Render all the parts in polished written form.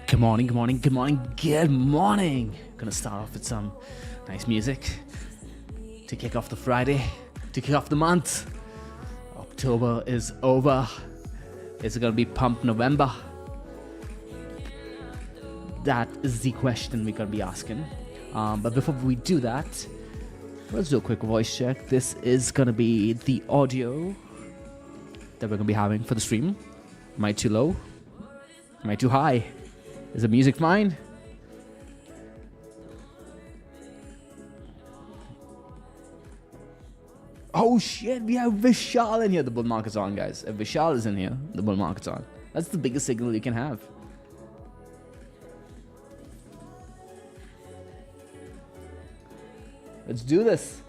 Good morning, good morning, good morning, good morning. Gonna start off with some nice music to kick off the Friday, to kick off the month. October is over. Is it gonna be Pump November? That is the question we're gonna be asking. But before we do that, let's do a quick voice check. This is gonna be the audio that we're gonna be having for the stream. Am I too low? Am I too high? Is the music fine? Oh shit, we have Vishal in here. The bull market's on, guys. If Vishal is in here, the bull market's on. That's the biggest signal you can have. Let's do this.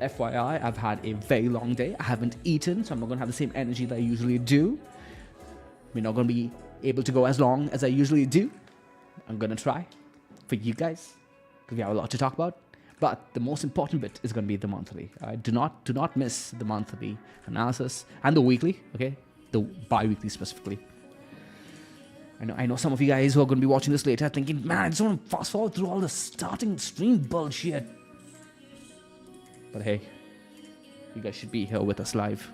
FYI, I've had a very long day. I haven't eaten, so I'm not going to have the same energy that I usually do. We're not going to be able to go as long as I usually do. I'm going to try for you guys because we have a lot to talk about. But the most important bit is going to be the monthly. Do not miss the monthly analysis and the weekly, okay? The bi-weekly specifically. I know some of you guys who are going to be watching this later thinking, man, I just want to fast forward through all the starting stream bullshit. But hey, you guys should be here with us live.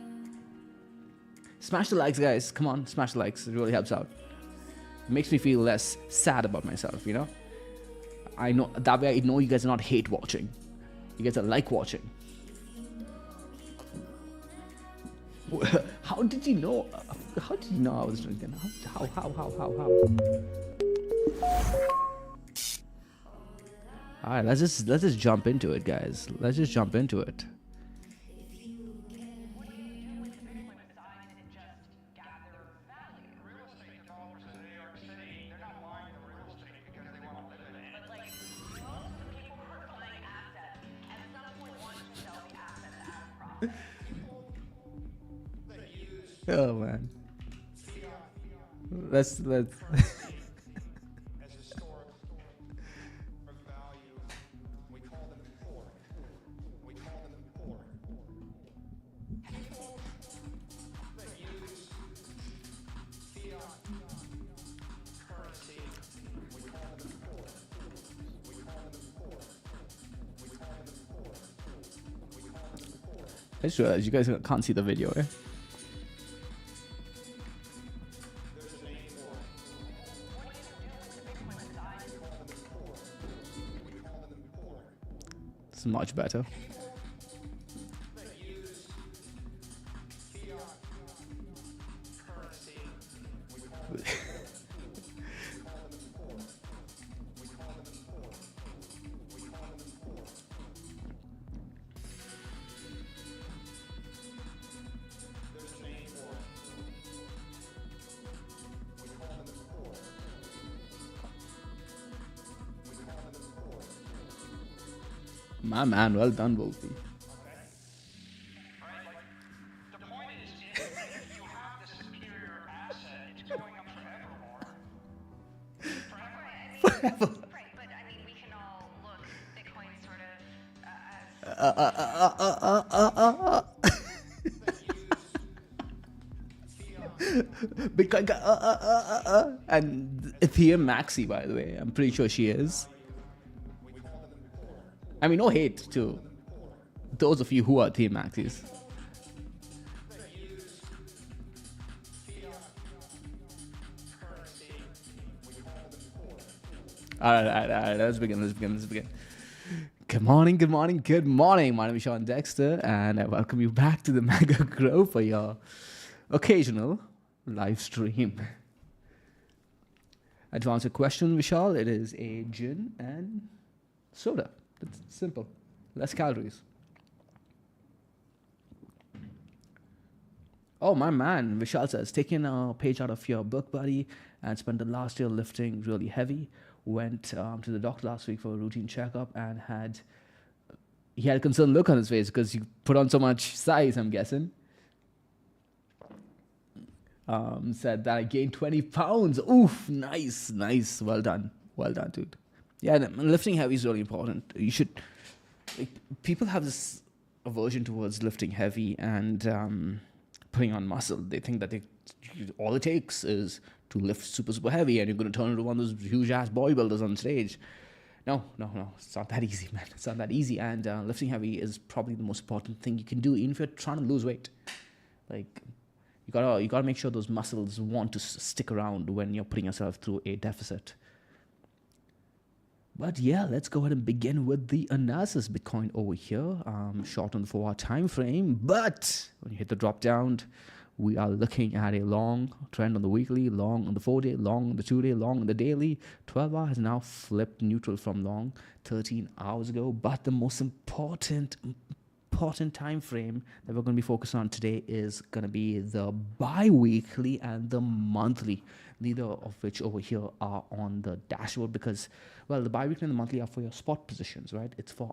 Smash the likes, guys. Come on, smash the likes. It really helps out. It makes me feel less sad about myself, you know? I know that way I know you guys are not hate watching. You guys are like watching. How did you know? How did you know I was drinking? How? Alright, let's just jump into it, guys. Let's just jump into it. Oh man. Let's I just realized you guys can't see the video, eh? It's much better. My man, well done, Wolfie. Forever. Right, but I mean, we can all look Bitcoin sort of Bitcoin, and Ethereum Maxi, by the way. I'm pretty sure she is. I mean, no hate to those of you who are Ethereum Maxis. All right. Let's begin. Good morning. My name is Sean Dexter, and I welcome you back to the Mega Grow for your occasional live stream. And to answer your question, Vishal, it is a gin and soda. It's simple. Less calories. Oh, my man, Vishal says, taking a page out of your book, buddy, and spent the last year lifting really heavy. Went to the doctor last week for a routine checkup and he had a concerned look on his face because you put on so much size, I'm guessing. Said that I gained 20 pounds. Oof, nice. Well done, dude. Yeah, lifting heavy is really important. You should, people have this aversion towards lifting heavy, and putting on muscle. They think that all it takes is to lift super heavy and you're going to turn into one of those huge ass bodybuilders on stage. No. It's not that easy, man. It's not that easy. And lifting heavy is probably the most important thing you can do, even if you're trying to lose weight. Like, you gotta make sure those muscles want to stick around when you're putting yourself through a deficit. But yeah, let's go ahead and begin with the analysis. Bitcoin over here, short on the 4-hour time frame. But when you hit the drop down, we are looking at a long trend on the weekly, long on the 4-day, long on the 2-day, long on the daily. 12-hour has now flipped neutral from long 13 hours ago. But the most important time frame that we're going to be focused on today is going to be the bi-weekly and the monthly, neither of which over here are on the dashboard because, well, the bi-weekly and the monthly are for your spot positions, right? It's for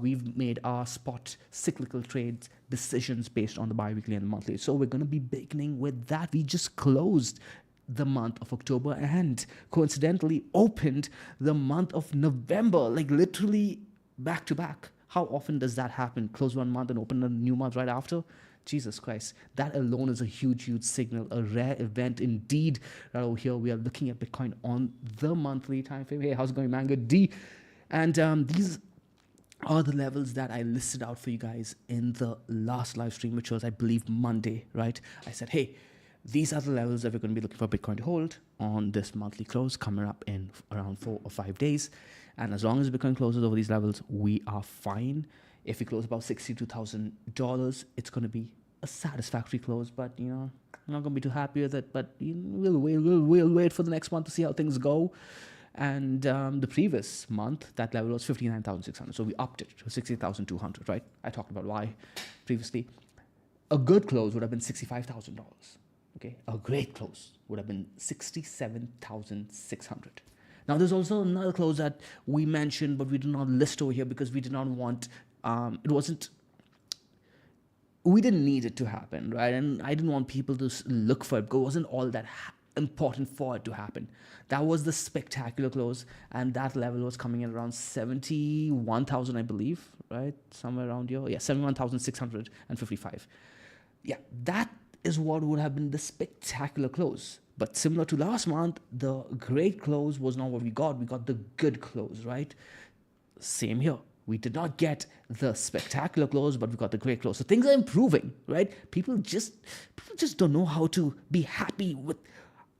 we've made our spot cyclical trades decisions based on the bi-weekly and the monthly. So we're going to be beginning with that. We just closed the month of October and coincidentally opened the month of November, like literally back to back. How often does that happen? Close one month and open a new month right after? Jesus Christ. That alone is a huge signal, a rare event indeed. Right over here, we are looking at Bitcoin on the monthly time frame. Hey, how's it going, man? Good D. And these are the levels that I listed out for you guys in the last live stream, which was, I believe, Monday, right? I said, hey, these are the levels that we're going to be looking for Bitcoin to hold on this monthly close coming up in around 4 or 5 days. And as long as Bitcoin closes over these levels, we are fine. If we close about $62,000, it's going to be a satisfactory close. But, you know, I'm not going to be too happy with it. But we'll wait for the next month to see how things go. And the previous month, that level was 59,600. So we upped it to 60,200, right? I talked about why previously. A good close would have been $65,000. Okay, a great close would have been 67,600. Now, there's also another close that we mentioned, but we did not list over here because we did not want, we didn't need it to happen, right? And I didn't want people to look for it because it wasn't all that important for it to happen. That was the spectacular close, and that level was coming in around 71,000, I believe, right? Somewhere around here. Yeah, 71,655. Yeah, that is what would have been the spectacular close. But similar to last month, the great close was not what we got. We got the good close, right? Same here. We did not get the spectacular close, but we got the great close. So things are improving, right? People just don't know how to be happy with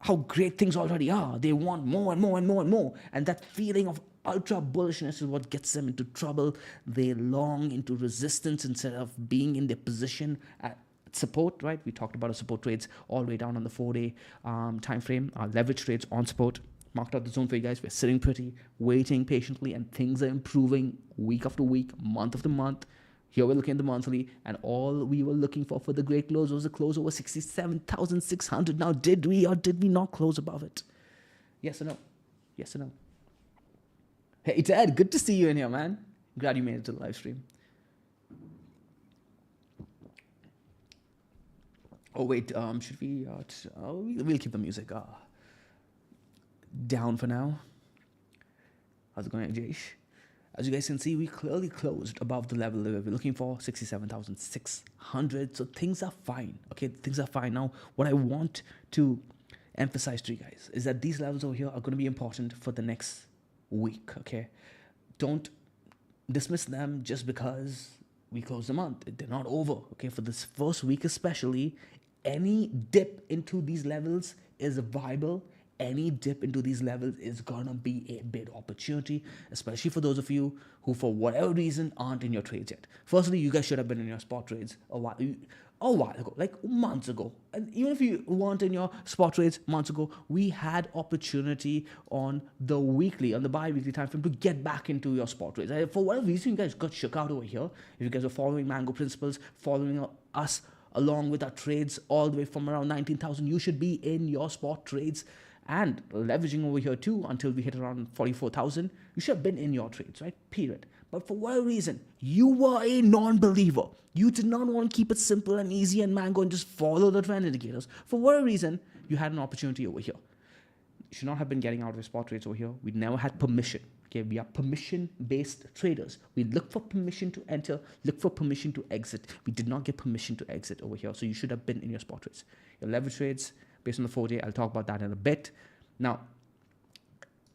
how great things already are. They want more and more and more and more. And that feeling of ultra bullishness is what gets them into trouble. They long into resistance instead of being in their position at support, right? We talked about our support trades all the way down on the 4-day time frame. Our leverage trades on support. Marked out the zone for you guys. We're sitting pretty, waiting patiently, and things are improving week after week, month after month. Here we're looking at the monthly, and all we were looking for the great close was a close over 67,600. Now, did we or did we not close above it? Yes or no? Yes or no? Hey, Ted, good to see you in here, man. Glad you made it to the live stream. Oh, wait, should we, we'll keep the music down for now. How's it going, Jayesh? As you guys can see, we clearly closed above the level that we were looking for, 67,600. So things are fine, okay? Things are fine. Now, what I want to emphasize to you guys is that these levels over here are going to be important for the next week, okay? Don't dismiss them just because we closed the month. They're not over, okay? For this first week especially, any dip into these levels is viable. Any dip into these levels is gonna be a big opportunity, especially for those of you who, for whatever reason, aren't in your trades yet. Firstly, you guys should have been in your spot trades a while ago, like months ago. And even if you weren't in your spot trades months ago, we had opportunity on the weekly, on the bi-weekly time frame to get back into your spot trades. For whatever reason, you guys got shook out over here. If you guys are following Mango Principles, following us along with our trades all the way from around 19,000, you should be in your spot trades and leveraging over here too until we hit around 44,000. You should have been in your trades, right? Period. But for whatever reason, you were a non-believer. You did not want to keep it simple and easy and Mango and just follow the trend indicators. For whatever reason, you had an opportunity over here. You should not have been getting out of your spot trades over here. We never had permission, Okay, we are permission-based traders. We look for permission to enter, look for permission to exit. We did not get permission to exit over here, so you should have been in your spot trades. Your leverage trades, based on the 4-day, I'll talk about that in a bit. Now,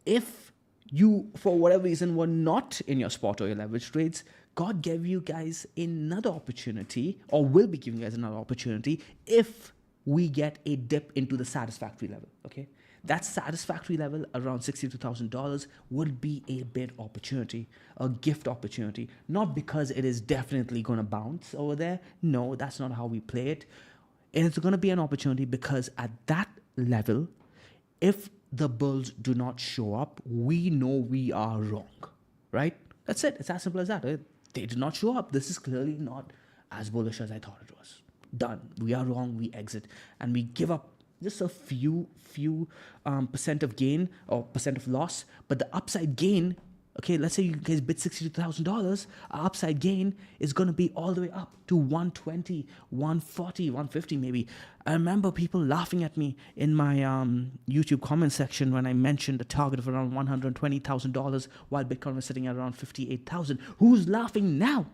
if you, for whatever reason, were not in your spot or your leverage trades, God gave you guys another opportunity, or will be giving you guys another opportunity if we get a dip into the satisfactory level, okay? That satisfactory level around $62,000 would be a bid opportunity, a gift opportunity, not because it is definitely going to bounce over there. No, that's not how we play it. And it's going to be an opportunity because at that level, if the bulls do not show up, we know we are wrong, right? That's it. It's as simple as that. They did not show up. This is clearly not as bullish as I thought it was. Done. We are wrong. We exit. And we give up just a few percent of gain or percent of loss. But the upside gain, okay, let's say you guys bid $62,000, our upside gain is going to be all the way up to 120, 140, 150 maybe. I remember people laughing at me in my YouTube comment section when I mentioned a target of around $120,000 while Bitcoin was sitting at around 58,000. Who's laughing now?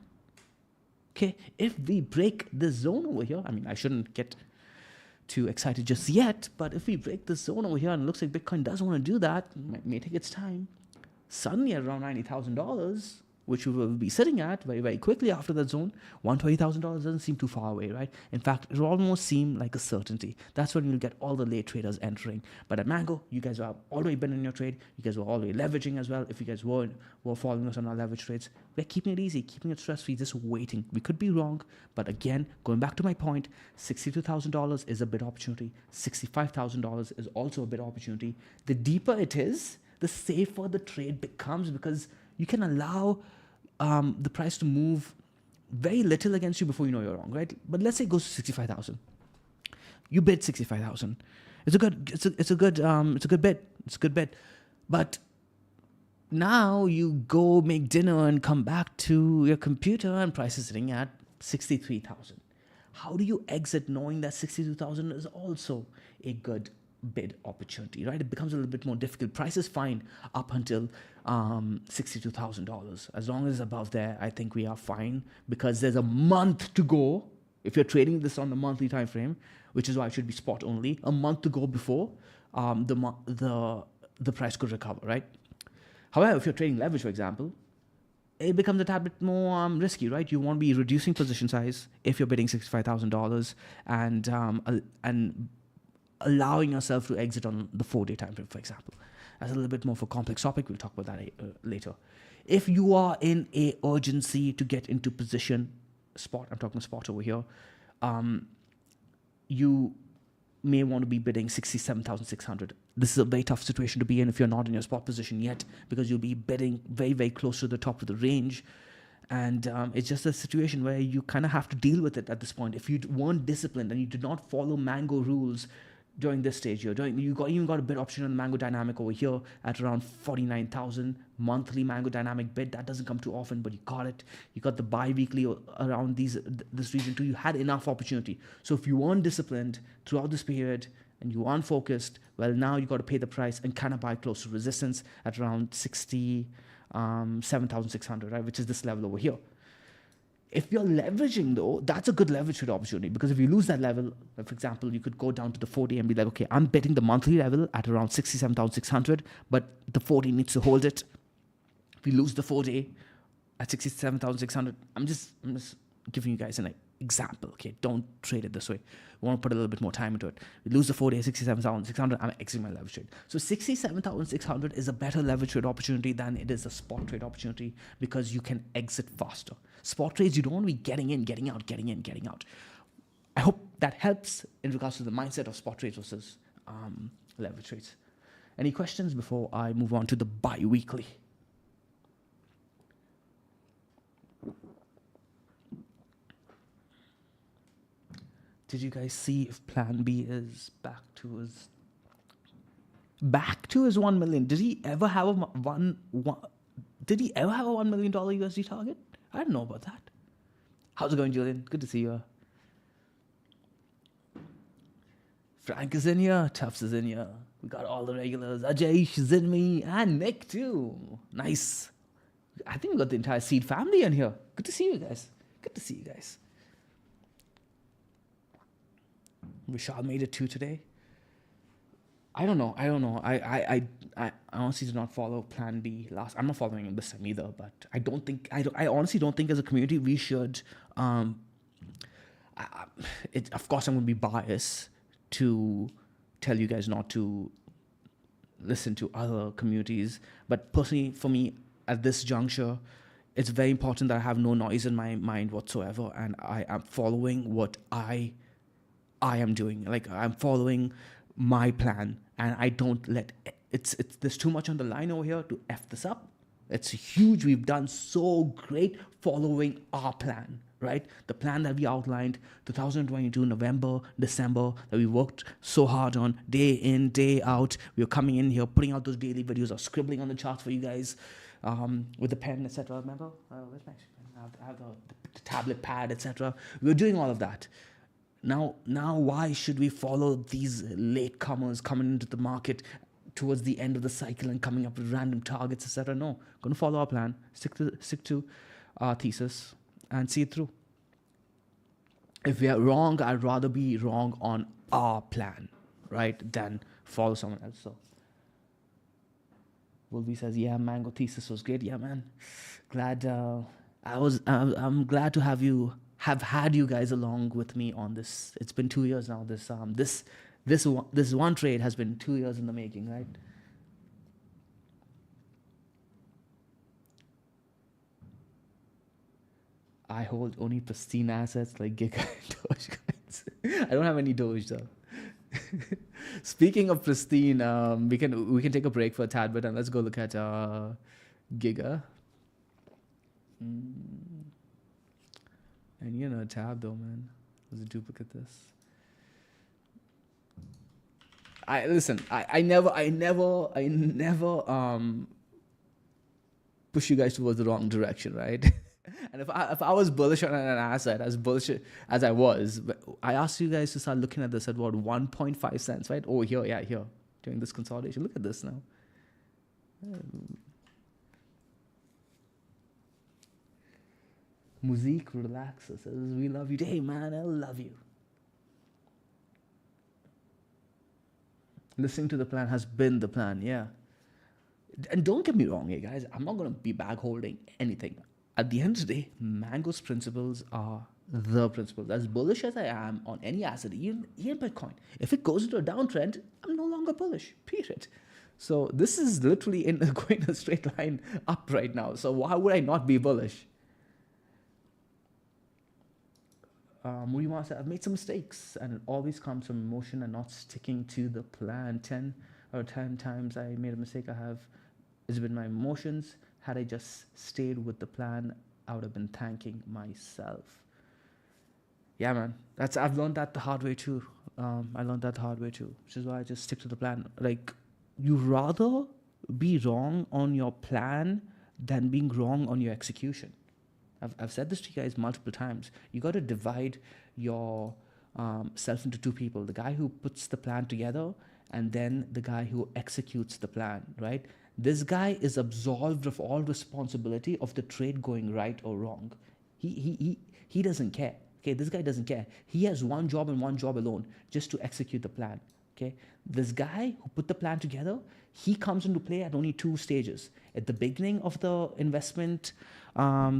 Okay, if we break this zone over here, I mean, I shouldn't get too excited just yet, but if we break this zone over here and it looks like Bitcoin doesn't want to do that, it may take its time, suddenly at around $90,000, which we will be sitting at very, very quickly after that zone, $120,000 doesn't seem too far away, right? In fact, it will almost seem like a certainty. That's when you'll get all the late traders entering. But at Mango, you guys have already been in your trade. You guys were already leveraging as well. If you guys were following us on our leverage trades, we're keeping it easy, keeping it stress-free, just waiting. We could be wrong, but again, going back to my point, $62,000 is a bid opportunity. $65,000 is also a bid opportunity. The deeper it is, the safer the trade becomes because you can allow the price to move very little against you before you know you're wrong, right? But let's say it goes to 65,000. You bid 65,000. It's a good bid. It's a good bid. But now you go make dinner and come back to your computer and price is sitting at 63,000. How do you exit knowing that 62,000 is also a good bid opportunity, right? It becomes a little bit more difficult. Price is fine up until $62,000. As long as it's above there, I think we are fine because there's a month to go. If you're trading this on the monthly time frame, which is why it should be spot only, a month to go before the price could recover, right? However, if you're trading leverage, for example, it becomes a tad bit more risky, right? You want to be reducing position size if you're bidding $65,000 and allowing yourself to exit on the 4-day time frame, for example. That's a little bit more of a complex topic. We'll talk about that later. If you are in a urgency to get into position, spot, I'm talking spot over here, you may want to be bidding 67,600. This is a very tough situation to be in if you're not in your spot position yet because you'll be bidding very, very close to the top of the range. And it's just a situation where you kind of have to deal with it at this point. If you weren't disciplined and you did not follow Mango rules during this stage here, you even got a bid option on Mango Dynamic over here at around 49,000 monthly Mango Dynamic bid. That doesn't come too often, but you got it. You got the bi-weekly around this region too. You had enough opportunity. So if you weren't disciplined throughout this period and you aren't focused, well, now you got to pay the price and kind of buy close to resistance at around 7,600, right? Which is this level over here. If you're leveraging though, that's a good leverage trade opportunity because if you lose that level, for example, you could go down to the 4-day and be like, okay, I'm betting the monthly level at around 67,600, but the 4-day needs to hold it. If you lose the 4-day at 67,600, I'm just giving you guys an example, okay? Don't trade it this way. We want to put a little bit more time into it. We lose the 4-day 67,600, I'm exiting my leverage trade. So 67,600 is a better leverage trade opportunity than it is a spot trade opportunity because you can exit faster. Spot trades, you don't want to be getting in, getting out, getting in, getting out. I hope that helps in regards to the mindset of spot trades versus leverage trades. Any questions before I move on to the bi-weekly? Did you guys see if Plan B is back to his 1 million? Did he ever have a $1 million USD target? I don't know about that. How's it going, Julian? Good to see you. Frank is in here. Tufts is in here. We got all the regulars. Ajay, Zinmi, and Nick too. Nice. I think we got the entire Seed family in here. Good to see you guys. Good to see you guys. Vishal made it too today. I don't know. I honestly did not follow Plan B last. I'm not following it this time either. But I honestly don't think as a community we should. Of course, I'm going to be biased to tell you guys not to listen to other communities. But personally, for me, at this juncture, it's very important that I have no noise in my mind whatsoever, and I am following what I am doing. Like, I'm following my plan, and I don't let it's there's too much on the line over here to f this up. It's huge. We've done so great following our plan, right? The plan that we outlined 2022 November, December, that we worked so hard on day in, day out. We were coming in here, putting out those daily videos or scribbling on the charts for you guys with the pen, etc. Remember? Where's my pen? I have the tablet pad, etc. We were doing all of that. Now, why should we follow these latecomers coming into the market towards the end of the cycle and coming up with random targets, etc.? No, going to follow our plan, stick to our thesis, and see it through. If we are wrong, I'd rather be wrong on our plan, right, than follow someone else. So, Wolvie says, "Yeah, Mango thesis was great. Yeah, man, glad I'm glad to have had you guys along with me on this. It's been 2 years now. This one trade has been 2 years in the making, right?" I hold only pristine assets like Giga and Dogecoins. I don't have any Doge though. Speaking of pristine, we can take a break for a tad bit and let's go look at Giga. And you know, tab though, man. Let's duplicate this. I never push you guys towards the wrong direction, right? And if I was bullish on an asset, as bullish as I was, I asked you guys to start looking at this at what, 1.5 cents, right? Oh, here, during this consolidation. Look at this now. Musique relaxes. Says, "We love you." Hey, man, I love you. Listening to the plan has been the plan, yeah. And don't get me wrong, hey guys, I'm not going to be bag holding anything. At the end of the day, Mango's principles are the principles. As bullish as I am on any asset, even Bitcoin, if it goes into a downtrend, I'm no longer bullish, period. So this is literally going a straight line up right now. So why would I not be bullish? Murima said, "I've made some mistakes, and it always comes from emotion and not sticking to the plan. 10 times I made a mistake. It's been my emotions. Had I just stayed with the plan, I would have been thanking myself." Yeah, man. I've learned that the hard way too. Which is why I just stick to the plan. Like, you rather be wrong on your plan than being wrong on your execution. I've said this to you guys multiple times. You got to divide your self into two people: the guy who puts the plan together, and then the guy who executes the plan. Right? This guy is absolved of all responsibility of the trade going right or wrong. He doesn't care. Okay, this guy doesn't care. He has one job and one job alone, just to execute the plan. Okay, this guy who put the plan together, he comes into play at only two stages: at the beginning of the investment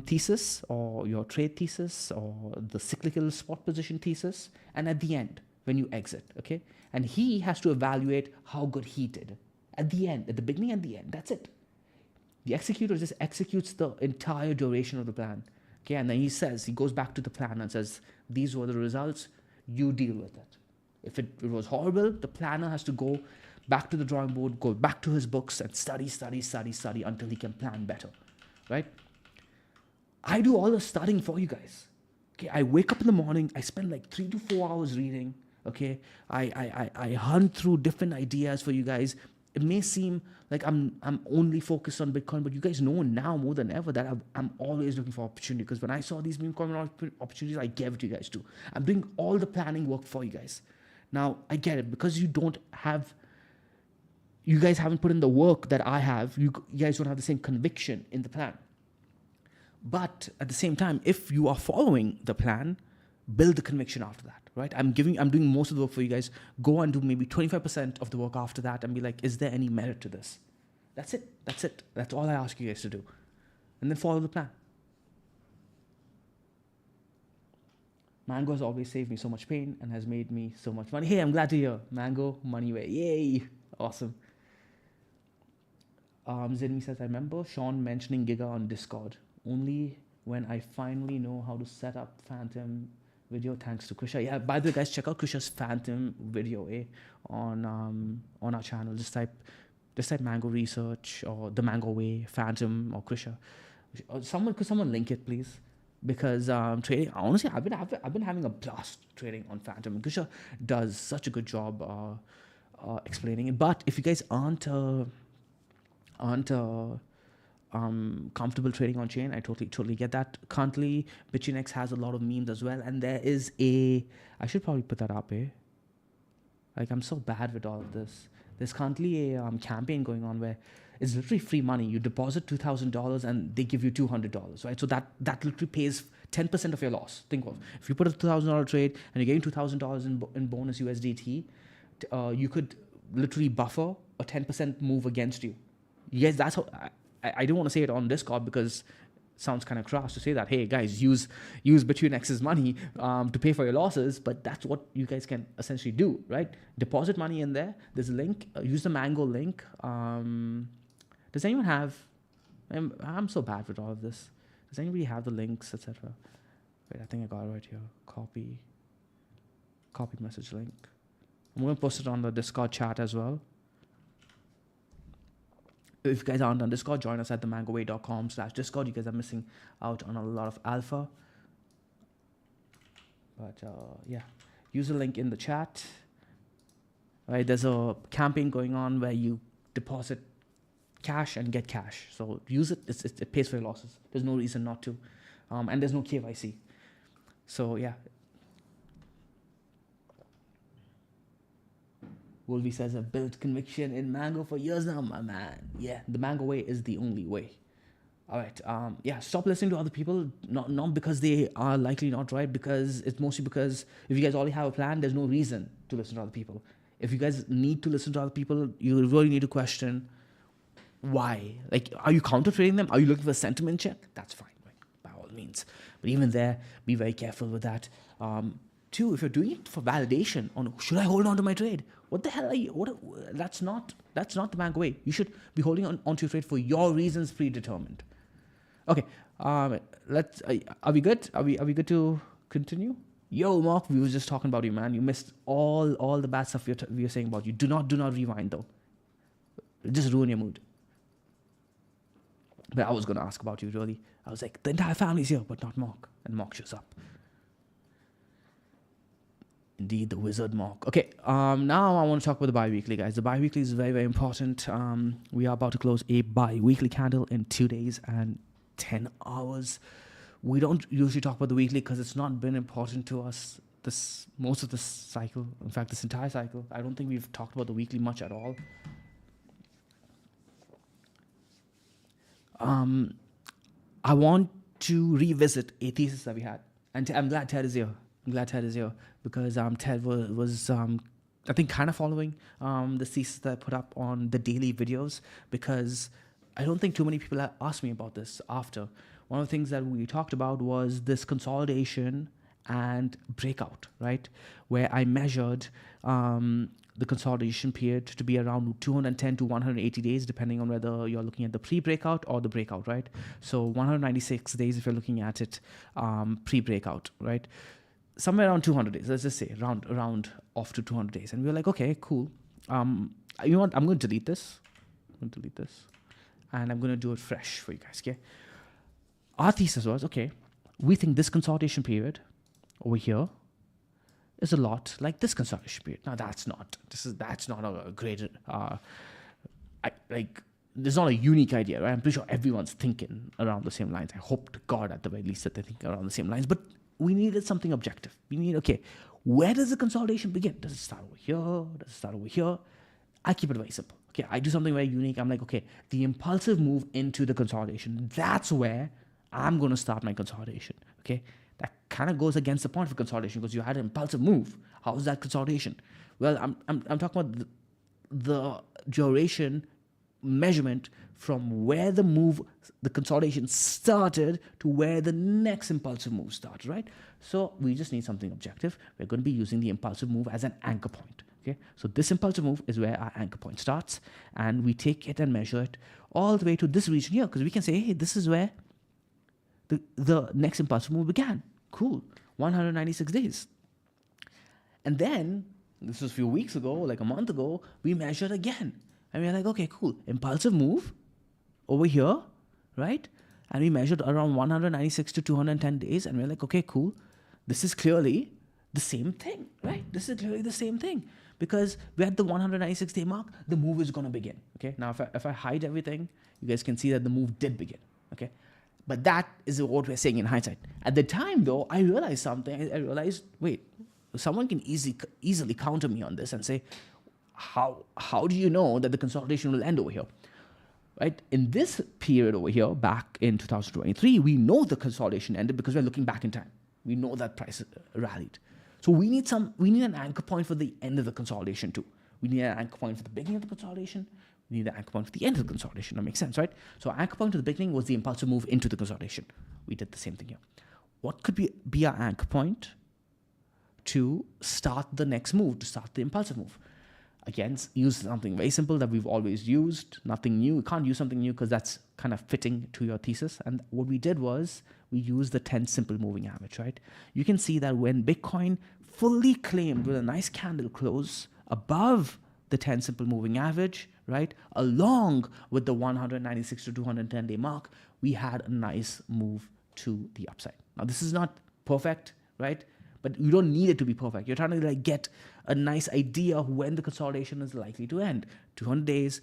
thesis, or your trade thesis, or the cyclical spot position thesis, and at the end when you exit. Okay, and he has to evaluate how good he did at the end, at the beginning and the end. That's it. The executor just executes the entire duration of the plan. Okay, and then he goes back to the plan and says, "These were the results. You deal with it." If it was horrible, the planner has to go back to the drawing board, go back to his books, and study until he can plan better, right? I do all the studying for you guys. Okay, I wake up in the morning, I spend like 3 to 4 hours reading. Okay, I hunt through different ideas for you guys. It may seem like I'm only focused on Bitcoin, but you guys know now more than ever that I'm always looking for opportunity. Because when I saw these meme coin opportunities, I gave it to you guys too. I'm doing all the planning work for you guys. Now I get it, because you don't have you guys haven't put in the work that I have. You guys don't have the same conviction in the plan. But at the same time, if you are following the plan, build the conviction after that, right? I'm doing most of the work for you guys. Go and do maybe 25% of the work after that and be like, is there any merit to this? That's it. That's all I ask you guys to do. And then follow the plan. Mango has always saved me so much pain and has made me so much money. Hey, I'm glad to hear. Mango, money way. Yay. Awesome. Zidmi says, I remember Sean mentioning Giga on Discord. Only when I finally know how to set up Phantom video, thanks to Krisha. Yeah, by the way, guys, check out Krisha's Phantom video on our channel. Just type Mango Research or the Mango Way, Phantom or Krisha. Could someone link it, please? Because trading, honestly, I've been having a blast trading on Phantom. And Krisha does such a good job explaining it. But if you guys aren't comfortable trading on chain, I totally get that. Currently, BitChainX has a lot of memes as well, and there is I should probably put that up, Like, I'm so bad with all of this. There's currently a campaign going on where it's literally free money. You deposit $2,000 and they give you $200, right? So that literally pays 10% of your loss. Think of, if you put a $2,000 trade and you're getting $2,000 in bonus USDT, you could literally buffer a 10% move against you. Yes, that's how. I don't want to say it on Discord because it sounds kind of crass to say that. Hey guys, use BitChainX's money to pay for your losses, but that's what you guys can essentially do, right? Deposit money in there. There's a link. Use the Mango link. Does anyone have? I'm so bad with all of this. Does anybody have the links, etc.? Wait, I think I got it right here. Copy message link. I'm going to post it on the Discord chat as well. If you guys aren't on Discord, join us at themangoway.com/Discord. You guys are missing out on a lot of alpha. But yeah, use the link in the chat. Right, there's a campaign going on where you deposit cash and get cash. So use it. It pays for your losses. There's no reason not to. And there's no KYC. So yeah. Wolvie says, I've built conviction in Mango for years now, my man. Yeah, the Mango way is the only way. All right. Yeah, stop listening to other people. Not because they are likely not right, because it's mostly because if you guys already have a plan, there's no reason to listen to other people. If you guys need to listen to other people, you really need to question why. Like, are you counter trading them? Are you looking for a sentiment check? That's fine, right? By all means. But even there, be very careful with that. Two, if you're doing it for validation on should I hold on to my trade? What the hell are you? That's not the Mango way. You should be holding on to your trade for your reasons predetermined. Okay, are we good? Are we good to continue? Yo, Mark, we were just talking about you, man. You missed all the bad stuff we were saying about you. Do not rewind though. It'll just ruin your mood. But I was gonna ask about you really. I was like, the entire family's here, but not Mark, and Mark shows up. Indeed, the wizard Mark. Okay, now I want to talk about the bi-weekly, guys. The bi-weekly is very, very important. We are about to close a bi-weekly candle in 2 days and 10 hours. We don't usually talk about the weekly because it's not been important to us most of this cycle. In fact, this entire cycle. I don't think we've talked about the weekly much at all. I want to revisit a thesis that we had. And I'm glad Ted is here. Because Ted was I think kind of following the thesis that I put up on the daily videos, because I don't think too many people have asked me about this after. One of the things that we talked about was this consolidation and breakout, right? Where I measured the consolidation period to be around 210 to 180 days, depending on whether you're looking at the pre-breakout or the breakout, right? So 196 days if you're looking at it pre-breakout, right? Somewhere around 200 days, let's just say, round off to 200 days. And we were like, okay, cool. You know what? I'm going to delete this. And I'm going to do it fresh for you guys, okay? Our thesis was, okay, we think this consolidation period over here is a lot like this consolidation period. Now, that's not a great, there's not a unique idea, right? I'm pretty sure everyone's thinking around the same lines. I hope to God at the very least that they think around the same lines. But we needed something objective. Okay, where does the consolidation begin? Does it start over here? Does it start over here? I keep it very simple. Okay, I do something very unique. I'm like, okay, the impulsive move into the consolidation. That's where I'm going to start my consolidation. Okay, that kind of goes against the point of consolidation because you had an impulsive move. How is that consolidation? Well, I'm talking about the duration measurement from where the consolidation started to where the next impulsive move starts, right? So we just need something objective. We're going to be using the impulsive move as an anchor point. Okay, so this impulsive move is where our anchor point starts, and we take it and measure it all the way to this region here because we can say, hey, this is where the next impulsive move began. Cool, 196 days. And then, this was a few weeks ago, like a month ago, we measured again. And we're like, okay, cool. Impulsive move over here, right? And we measured around 196 to 210 days. And we're like, okay, cool. This is clearly the same thing, right? This is clearly the same thing. Because we're at the 196 day mark, the move is going to begin. Okay, now if I hide everything, you guys can see that the move did begin. Okay, but that is what we're saying in hindsight. At the time, though, I realized something. I realized, wait, someone can easily counter me on this and say, how do you know that the consolidation will end over here? Right? In this period over here, back in 2023, we know the consolidation ended because we're looking back in time. We know that price rallied. So we need an anchor point for the end of the consolidation too. We need an anchor point for the beginning of the consolidation. We need an anchor point for the end of the consolidation. That makes sense, right? So our anchor point at the beginning was the impulsive move into the consolidation. We did the same thing here. What could be our anchor point to start the next move, to start the impulsive move? Again, use something very simple that we've always used, nothing new. You can't use something new because that's kind of fitting to your thesis. And what we did was we used the 10 simple moving average, right? You can see that when Bitcoin fully claimed with a nice candle close above the 10 simple moving average, right, along with the 196 to 210 day mark, we had a nice move to the upside. Now, this is not perfect, right? But you don't need it to be perfect. You're trying to like get a nice idea of when the consolidation is likely to end. 200 days,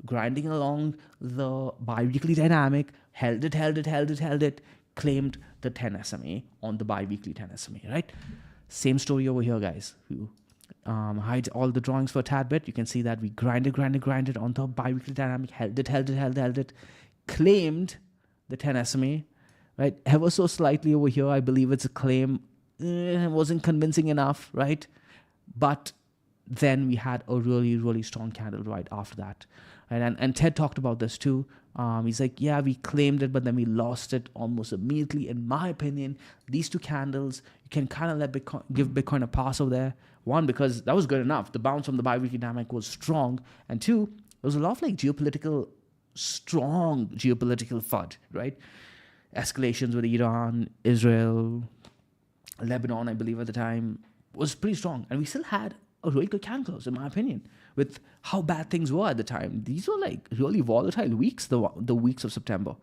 grinding along the bi-weekly dynamic, held it, claimed the 10 SMA on the bi-weekly 10 SMA, right? Same story over here, guys. You hide all the drawings for a tad bit. You can see that we grinded on the bi-weekly dynamic, held it, claimed the 10 SMA, right? Ever so slightly over here, I believe it's a claim. It wasn't convincing enough, right? But then we had a really, really strong candle right after that. And Ted talked about this too. He's like, yeah, we claimed it, but then we lost it almost immediately. In my opinion, these two candles, you can kind of give Bitcoin a pass over there. One, because that was good enough. The bounce from the bi-weekly dynamic was strong. And two, there was a lot of like strong geopolitical FUD, right? Escalations with Iran, Israel, Lebanon, I believe at the time, was pretty strong. And we still had a really good candle close, in my opinion, with how bad things were at the time. These were like really volatile weeks, the weeks of September.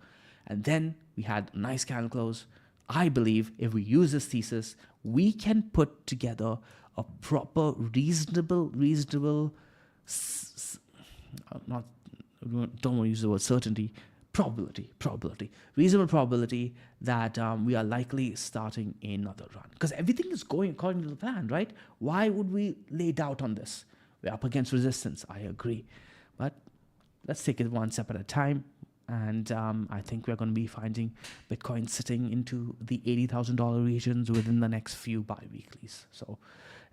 And then we had a nice candle close. I believe if we use this thesis, we can put together a proper, reasonable, don't want to use the word certainty, probability, reasonable probability that we are likely starting another run. Because everything is going according to the plan, right? Why would we lay doubt on this? We're up against resistance, I agree. But let's take it one step at a time. And I think we're going to be finding Bitcoin sitting into the $80,000 regions within the next few bi-weeklies. So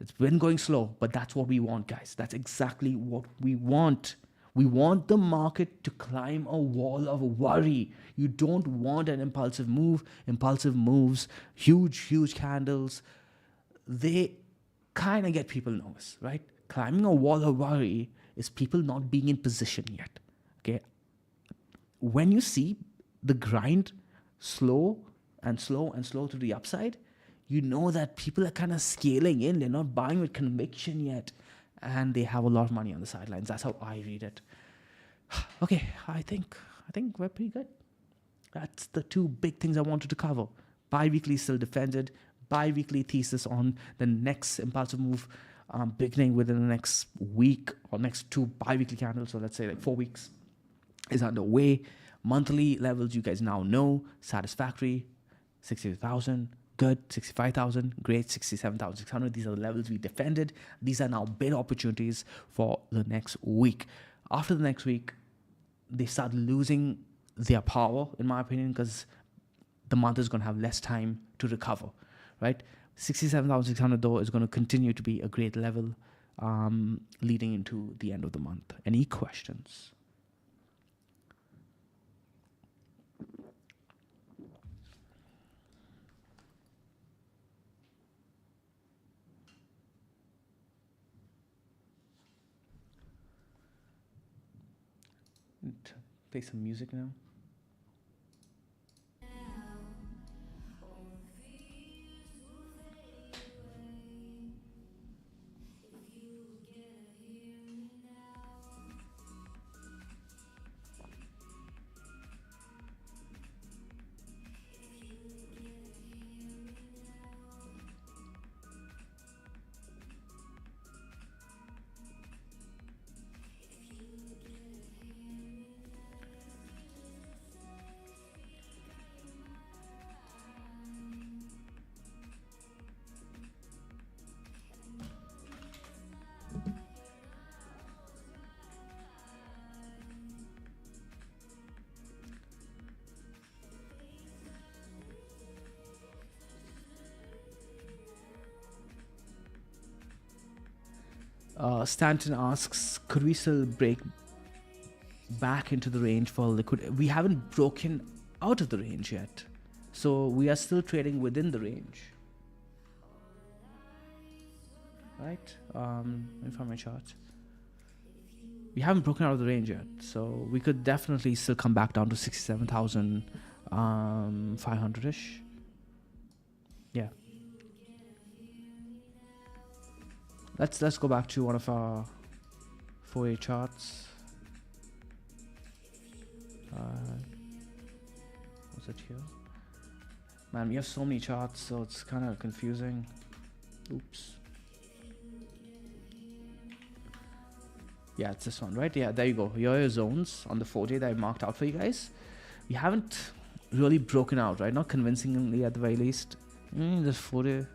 it's been going slow, but that's what we want, guys. That's exactly what we want. We want the market to climb a wall of worry. You don't want an impulsive move. Impulsive moves, huge candles, they kind of get people nervous, right? Climbing a wall of worry is people not being in position yet, okay? When you see the grind slow to the upside, you know that people are kind of scaling in. They're not buying with conviction yet. And they have a lot of money on the sidelines. That's how I read it. Okay, I think we're pretty good. That's the two big things I wanted to cover. Bi-weekly still defended. Bi-weekly thesis on the next impulsive move beginning within the next week or next two bi-weekly candles. So let's say like 4 weeks is underway. Monthly levels, you guys now know. Satisfactory, 62,000. Good, 65,000, great, 67,600. These are the levels we defended. These are now bid opportunities for the next week. After the next week, they start losing their power, in my opinion, because the month is going to have less time to recover, right? 67,600 though is going to continue to be a great level leading into the end of the month. Any questions? Play some music now. Stanton asks, could we still break back into the range for liquid? We haven't broken out of the range yet, so we are still trading within the range, right? Let me find my chart. We haven't broken out of the range yet, so we could definitely still come back down to 67,500-ish. Yeah. Let's go back to one of our 4A charts. What's it here? Man, we have so many charts, so it's kind of confusing. Oops. Yeah, it's this one, right? Yeah, there you go. Here are your zones on the 4-day that I marked out for you guys. We haven't really broken out, right? Not convincingly at the very least. This 4-day.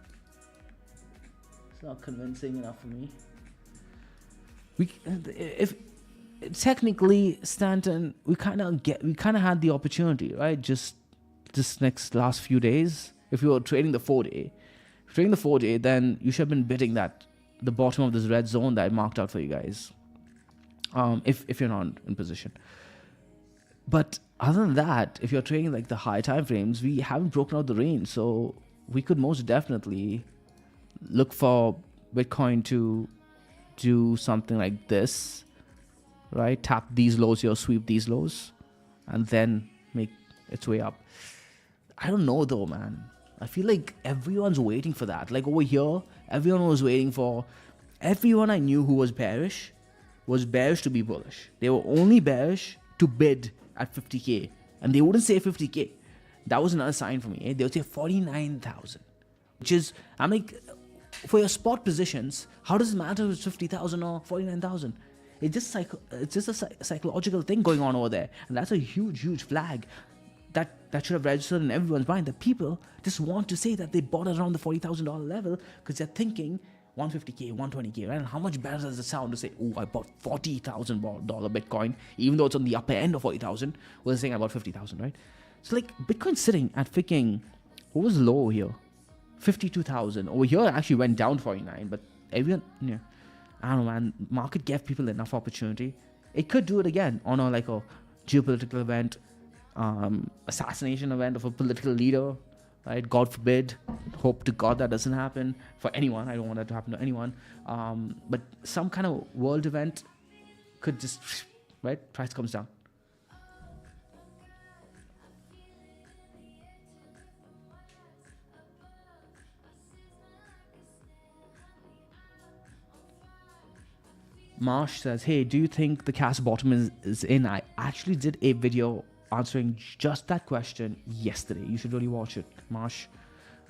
Not convincing enough for me. If technically, Stanton, we kind of had the opportunity, right? Just this last few days. If you were trading the 4-day, then you should have been bidding the bottom of this red zone that I marked out for you guys. If you're not in position. But other than that, if you're trading like the high time frames, we haven't broken out the range, so we could most definitely look for Bitcoin to do something like this, right? Tap these lows here, sweep these lows, and then make its way up. I don't know though, man. I feel like everyone's waiting for that. Like over here, everyone was waiting for... Everyone I knew who was bearish to be bullish. They were only bearish to bid at 50K. And they wouldn't say 50K. That was another sign for me. Eh? They would say 49,000. Which is... I'm like... For your spot positions, how does it matter if it's 50,000 or 49,000? It's just a psychological thing going on over there, and that's a huge flag that should have registered in everyone's mind. That people just want to say that they bought around the $40,000 level because they're thinking 150K, 120K, right? And how much better does it sound to say, "Oh, I bought $40,000 Bitcoin," even though it's on the upper end of 40,000, versus saying I bought 50,000, right? So like Bitcoin's sitting at freaking, what was low here? 52,000. Over here, it actually went down 49, but everyone, yeah, I don't know, man. Market gave people enough opportunity. It could do it again on a geopolitical event, assassination event of a political leader, right? God forbid. Hope to God that doesn't happen for anyone. I don't want that to happen to anyone. But some kind of world event could just, right? Price comes down. Marsh says, hey, do you think the cash bottom is in? I actually did a video answering just that question yesterday. You should really watch it, Marsh.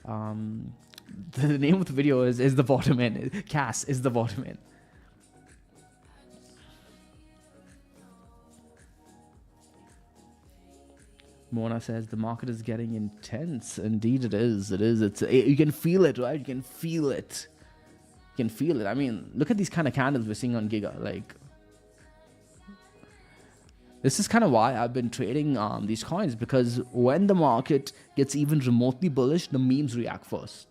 The name of the video is the bottom in. Cass is the bottom in. Mona says, the market is getting intense. Indeed it is. You can feel it, right? You can feel it. I mean, look at these kind of candles we're seeing on Giga. Like, This is kind of why I've been trading these coins, because when the market gets even remotely bullish, the memes react first,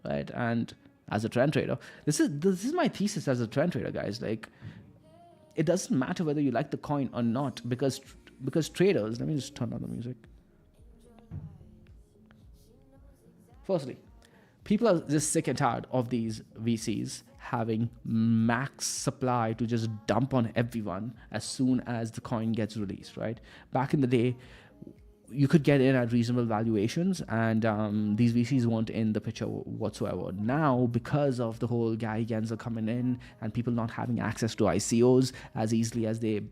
right? And as a trend trader, this is my thesis as a trend trader, guys. Like, it doesn't matter whether you like the coin or not, because traders. Let me just turn down the music. Firstly, people are just sick and tired of these VCs having max supply to just dump on everyone as soon as the coin gets released, right? Back in the day, you could get in at reasonable valuations, and these VCs weren't in the picture whatsoever. Now, because of the whole Giga coming in and people not having access to ICOs as easily as they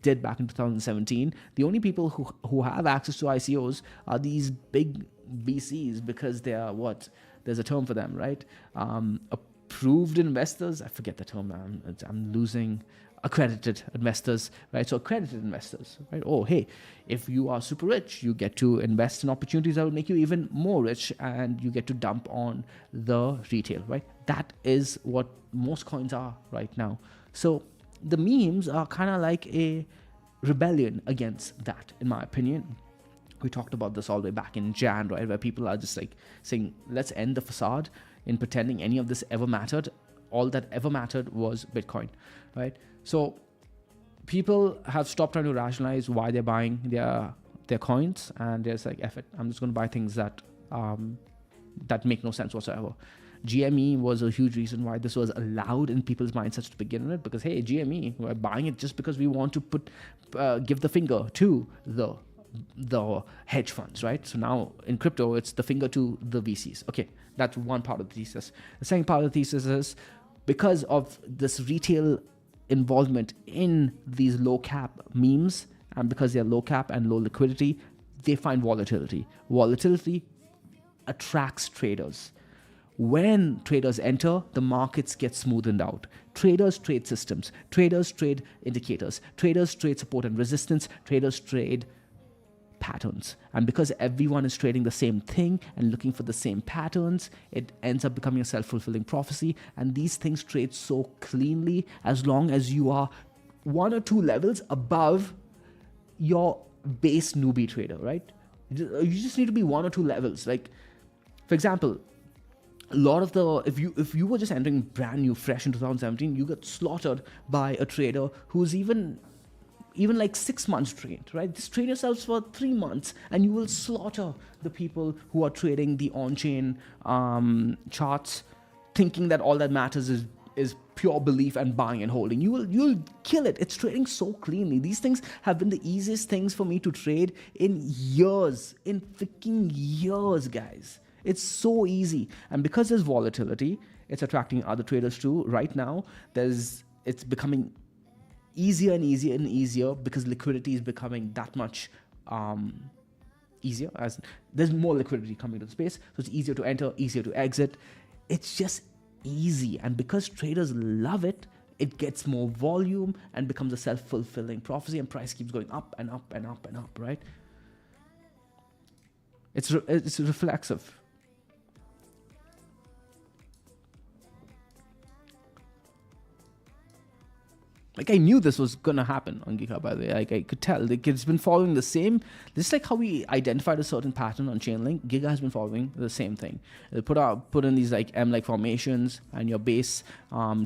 did back in 2017, the only people who have access to ICOs are these big VCs, because they are what? There's a term for them, right? Approved investors. I forget the term. I'm losing. Accredited investors, right? So accredited investors, right? Oh, hey, if you are super rich, you get to invest in opportunities that will make you even more rich, and you get to dump on the retail, right? That is what most coins are right now. So the memes are kind of like a rebellion against that, in my opinion. We talked about this all the way back in Jan, right? Where people are just like saying, let's end the facade in pretending any of this ever mattered. All that ever mattered was Bitcoin, right? So people have stopped trying to rationalize why they're buying their coins, and they're just like, F it, I'm just going to buy things that that make no sense whatsoever. GME was a huge reason why this was allowed in people's mindsets to begin with, because hey, GME, we're buying it just because we want to give the finger to the hedge funds, right? So now in crypto, it's the finger to the VCs. Okay, that's one part of the thesis. The second part of the thesis is, because of this retail involvement in these low cap memes, and because they're low cap and low liquidity, they find volatility. Volatility attracts traders. When traders enter, the markets get smoothened out. Traders trade systems. Traders trade indicators. Traders trade support and resistance. Traders trade patterns. And because everyone is trading the same thing and looking for the same patterns, it ends up becoming a self-fulfilling prophecy. And these things trade so cleanly as long as you are one or two levels above your base newbie trader, right? You just need to be one or two levels. Like, for example, a lot of the, if you were just entering brand new, fresh in 2017, you got slaughtered by a trader who's even like 6 months trained, right? Just train yourselves for 3 months and you will slaughter the people who are trading the on-chain charts, thinking that all that matters is pure belief and buying and holding. You'll kill it. It's trading so cleanly. These things have been the easiest things for me to trade in years, in freaking years, guys. It's so easy. And because there's volatility, it's attracting other traders too. Right now, it's becoming easier and easier and easier, because liquidity is becoming that much easier, as there's more liquidity coming to the space, so it's easier to enter, easier to exit. It's just easy, and because traders love it, it gets more volume and becomes a self-fulfilling prophecy, and price keeps going up and up and up and up, right? It's reflexive. Like, I knew this was going to happen on Giga, by the way. Like, I could tell. Like, it's been following the same. Just like how we identified a certain pattern on Chainlink, Giga has been following the same thing. They put in these like M-like formations, and your base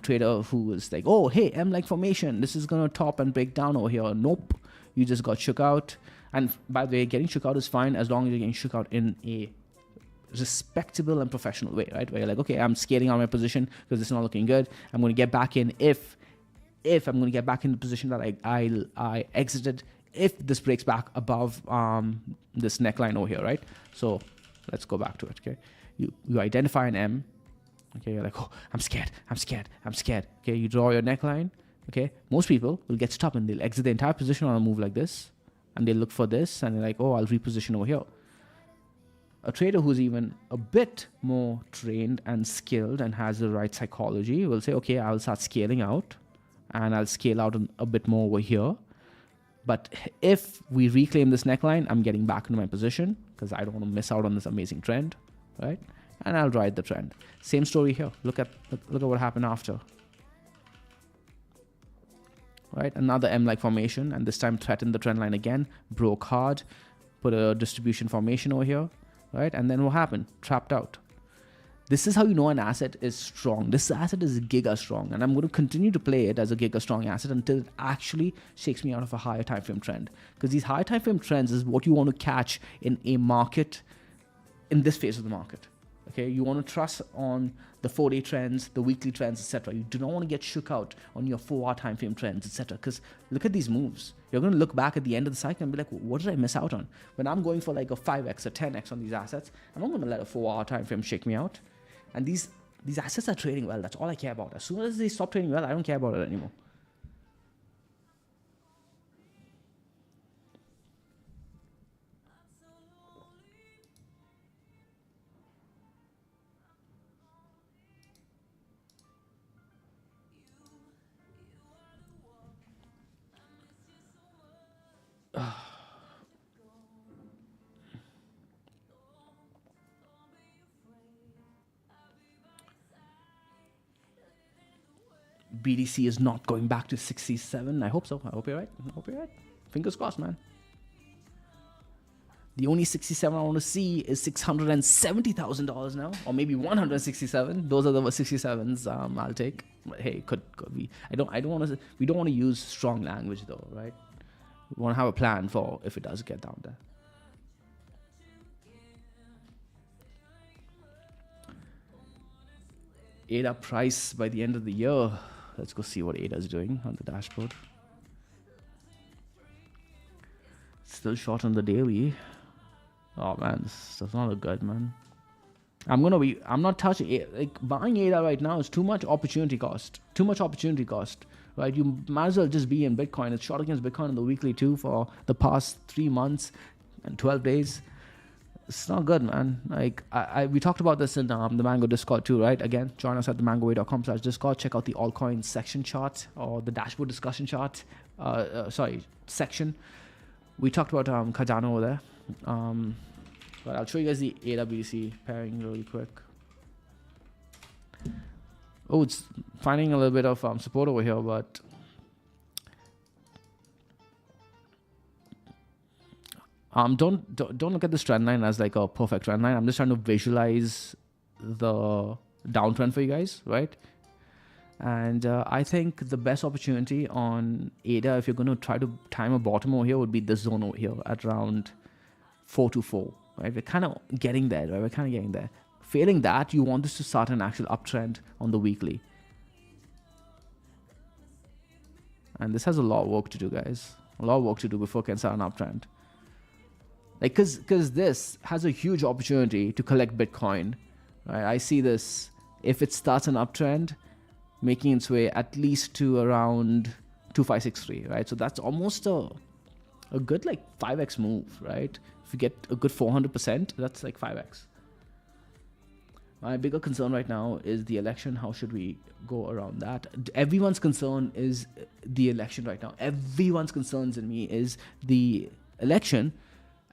trader who is like, oh, hey, M-like formation, this is going to top and break down over here. Nope. You just got shook out. And by the way, getting shook out is fine as long as you're getting shook out in a respectable and professional way, right? Where you're like, okay, I'm scaling out my position because it's not looking good. I'm going to get back in if I'm going to get back in the position that I exited, if this breaks back above this neckline over here, right? So let's go back to it, okay? You identify an M, okay? You're like, oh, I'm scared. Okay, you draw your neckline, okay? Most people will get stopped and they'll exit the entire position on a move like this, and they'll look for this, and they're like, oh, I'll reposition over here. A trader who's even a bit more trained and skilled and has the right psychology will say, okay, I'll start scaling out, and I'll scale out a bit more over here. But if we reclaim this neckline, I'm getting back into my position because I don't want to miss out on this amazing trend, right? And I'll ride the trend. Same story here. Look at what happened after. right? Another M-like formation, and this time threatened the trend line again, broke hard, put a distribution formation over here, right? And then what happened? Trapped out. This is how you know an asset is strong. This asset is giga strong, and I'm going to continue to play it as a giga strong asset until it actually shakes me out of a higher time frame trend. Because these higher time frame trends is what you want to catch in a market, in this phase of the market. Okay, you want to trust on the 4-day trends, the weekly trends, etc. You do not want to get shook out on your 4-hour time frame trends, etc. Because look at these moves. You're going to look back at the end of the cycle and be like, what did I miss out on? When I'm going for like a 5x or 10x on these assets, I'm not going to let a 4-hour time frame shake me out. And these assets are trading well. That's all I care about. As soon as they stop trading well, I don't care about it anymore. BDC is not going back to 67. I hope so. I hope you're right. I hope you're right. Fingers crossed, man. The only 67 I want to see is $670,000 now, or maybe 167. Those are the 67s I'll take. But hey, could be. I don't want to. We don't want to use strong language though, right? We want to have a plan for if it does get down there. ADA price by the end of the year. Let's go see what ADA is doing on the dashboard. Still short on the daily. Oh man, this does not look good, man. I'm not touching it. Like buying ADA right now is too much opportunity cost. Too much opportunity cost, right? You might as well just be in Bitcoin. It's short against Bitcoin in the weekly too for the past 3 months and 12 days. It's not good, man. Like we talked about this in the Mango Discord too, right? Again, join us at themangoway.com/Discord. Check out the altcoin section chart or the dashboard discussion chart. Section. We talked about Cardano over there. But I'll show you guys the AWC pairing really quick. Oh, it's finding a little bit of support over here, but don't look at this trend line as like a perfect trend line. I'm just trying to visualize the downtrend for you guys, right? And I think the best opportunity on ADA, if you're going to try to time a bottom over here, would be this zone over here at around 424, right? We're kind of getting there, right? We're kind of getting there. Failing that, you want this to start an actual uptrend on the weekly. And this has a lot of work to do, guys. A lot of work to do before it can start an uptrend. Like, because this has a huge opportunity to collect Bitcoin, right? I see this, if it starts an uptrend, making its way at least to around 2563, right? So that's almost a good like 5x move, right? If you get a good 400%, that's like 5x. My bigger concern right now is the election. How should we go around that? Everyone's concern is the election right now. Everyone's concerns in me is the election,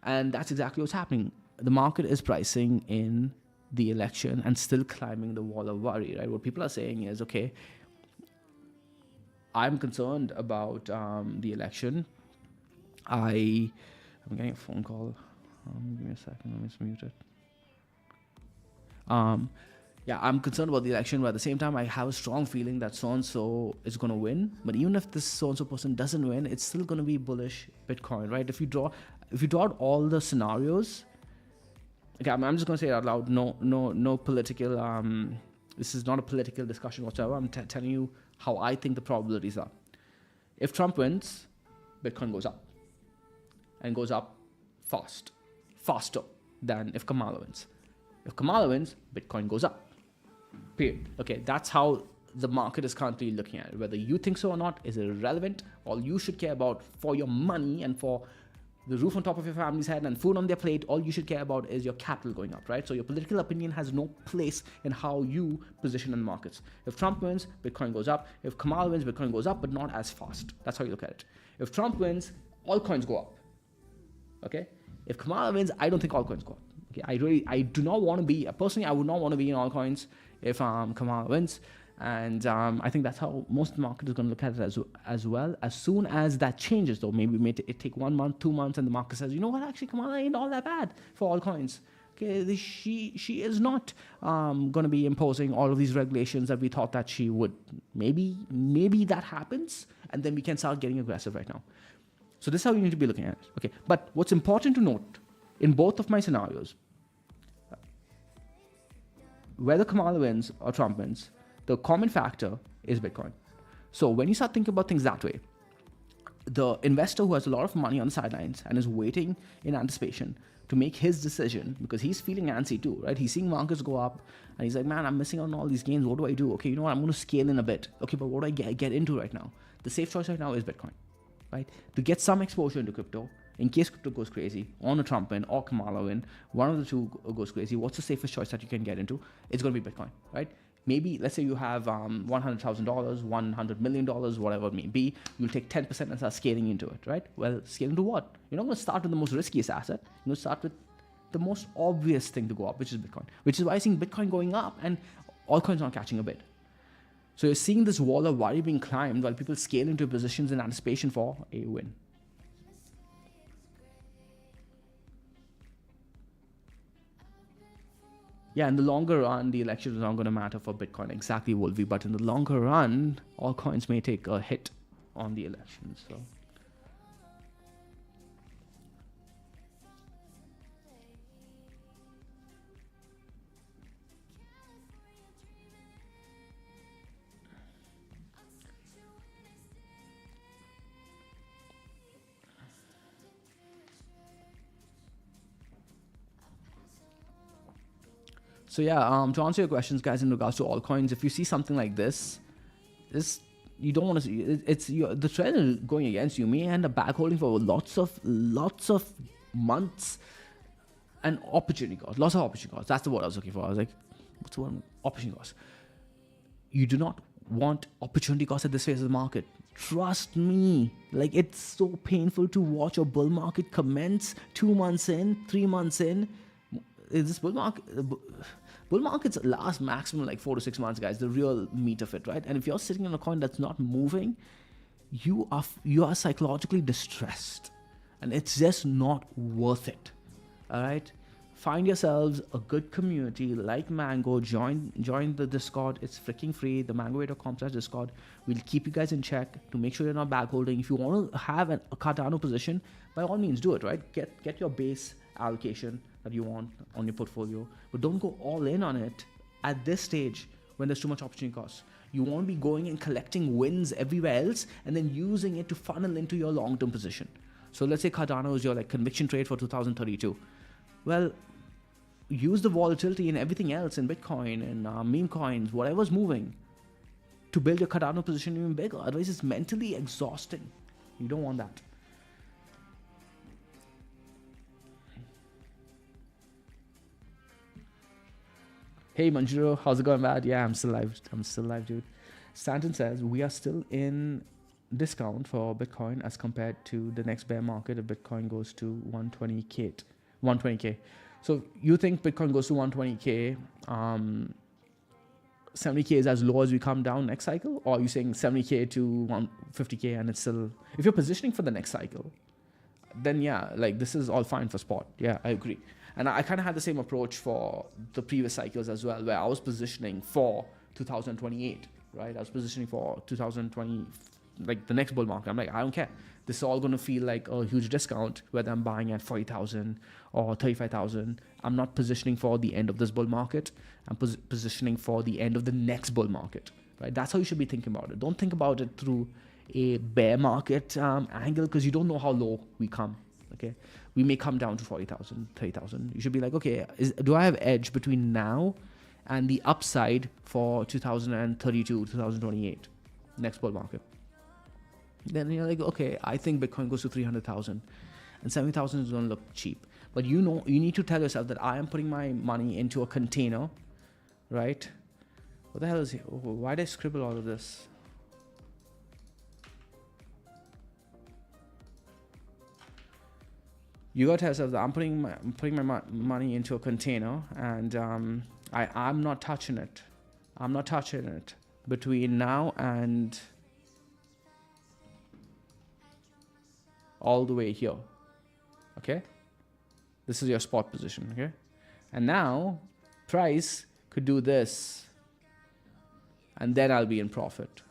and that's exactly what's happening. The market is pricing in the election and still climbing the wall of worry, right? What people are saying is, okay, I'm concerned about the election. I'm getting a phone call. Give me a second. Let me just mute it. I'm concerned about the election, but at the same time, I have a strong feeling that so-and-so is going to win. But even if this so-and-so person doesn't win, it's still going to be bullish Bitcoin, right? If you draw out all the scenarios, okay, I'm just going to say it out loud. No political. This is not a political discussion whatsoever. I'm telling you how I think the probabilities are. If Trump wins, Bitcoin goes up, and goes up faster than if Kamala wins. If Kamala wins, Bitcoin goes up. Period. Okay, that's how the market is currently looking at it. Whether you think so or not is irrelevant. All you should care about for your money and for the roof on top of your family's head and food on their plate, all you should care about is your capital going up, right? So your political opinion has no place in how you position in the markets. If Trump wins, Bitcoin goes up. If Kamala wins, Bitcoin goes up, but not as fast. That's how you look at it. If Trump wins, all coins go up. Okay? If Kamala wins, I don't think all coins go up. Okay, I do not want to be, personally, I would not want to be in all coins if Kamala wins. And I think that's how most of the market is going to look at it as well. As soon as that changes, though, maybe it take 1 month, 2 months, and the market says, you know what, actually, Kamala ain't all that bad for all coins. Okay, she is not going to be imposing all of these regulations that we thought that she would. Maybe that happens, and then we can start getting aggressive right now. So this is how you need to be looking at it. Okay, but what's important to note in both of my scenarios, whether Kamala wins or Trump wins, the common factor is Bitcoin. So when you start thinking about things that way, the investor who has a lot of money on the sidelines and is waiting in anticipation to make his decision, because he's feeling antsy too, right? He's seeing markets go up and he's like, man, I'm missing out on all these gains. What do I do? Okay, you know what? I'm going to scale in a bit. Okay, but what do I get into right now? The safe choice right now is Bitcoin, right? To get some exposure into crypto, in case crypto goes crazy, on a Trump win or Kamala win, one of the two goes crazy, what's the safest choice that you can get into? It's going to be Bitcoin, right? Maybe, let's say you have $100,000, $100 million, whatever it may be. You'll take 10% and start scaling into it, right? Well, scale into what? You're not going to start with the most riskiest asset. You're going to start with the most obvious thing to go up, which is Bitcoin. Which is why I think Bitcoin going up and altcoins not catching a bit. So you're seeing this wall of worry being climbed while people scale into positions in anticipation for a win. Yeah, in the longer run, the election is not going to matter for Bitcoin. Exactly, Wolvie. But in the longer run, all coins may take a hit on the election. So yeah, to answer your questions, guys, in regards to altcoins, if you see something like this you don't want to see the trend is going against you. You may end up back holding for lots of months, and opportunity cost, lots of opportunity cost. That's the word I was looking for. I was like, what's the word? Opportunity cost. You do not want opportunity cost at this phase of the market. Trust me, like, it's so painful to watch a bull market commence 2 months in, 3 months in. This bull markets last maximum like 4 to 6 months, guys, the real meat of it, right? And if you're sitting in a coin that's not moving, you are psychologically distressed, and it's just not worth it. All right, find yourselves a good community like Mango. Join the Discord. It's freaking free. The mango.com/discord. We'll keep you guys in check to make sure you're not backholding. If you want to have a Cardano position, by all means do it, right? Get your base allocation that you want on your portfolio, but don't go all in on it at this stage when there's too much opportunity cost. You won't be going and collecting wins everywhere else and then using it to funnel into your long-term position. So let's say Cardano is your like conviction trade for 2032. Well, use the volatility and everything else in Bitcoin and meme coins, whatever's moving, to build your Cardano position even bigger. Otherwise, it's mentally exhausting. You don't want that. Hey Manjuro, how's it going, bad? Yeah, I'm still live, dude. Stanton says we are still in discount for Bitcoin as compared to the next bear market if Bitcoin goes to 120k. So you think Bitcoin goes to 120k, 70k is as low as we come down next cycle? Or are you saying 70k to 150k and it's still, if you're positioning for the next cycle, then yeah, like this is all fine for spot. Yeah, I agree. And I kind of had the same approach for the previous cycles as well, where I was positioning for 2028, right? I was positioning for 2020, like the next bull market. I'm like, I don't care. This is all going to feel like a huge discount, whether I'm buying at 40,000 or 35,000. I'm not positioning for the end of this bull market. I'm positioning for the end of the next bull market, right? That's how you should be thinking about it. Don't think about it through a bear market angle, because you don't know how low we come. Okay, we may come down to 40,000, 30,000. You should be like, okay, do I have edge between now and the upside for 2032, 2028, next bull market? Then you're like, okay, I think Bitcoin goes to 300,000 and 70,000 is going to look cheap. But you need to tell yourself that I am putting my money into a container, right? What the hell is here? Oh, why did I scribble all of this? You got to tell yourself that I'm putting my money into a container, and I'm not touching it. I'm not touching it. between now and all the way here. Okay, this is your spot position. Okay, and now price could do this, and then I'll be in profit.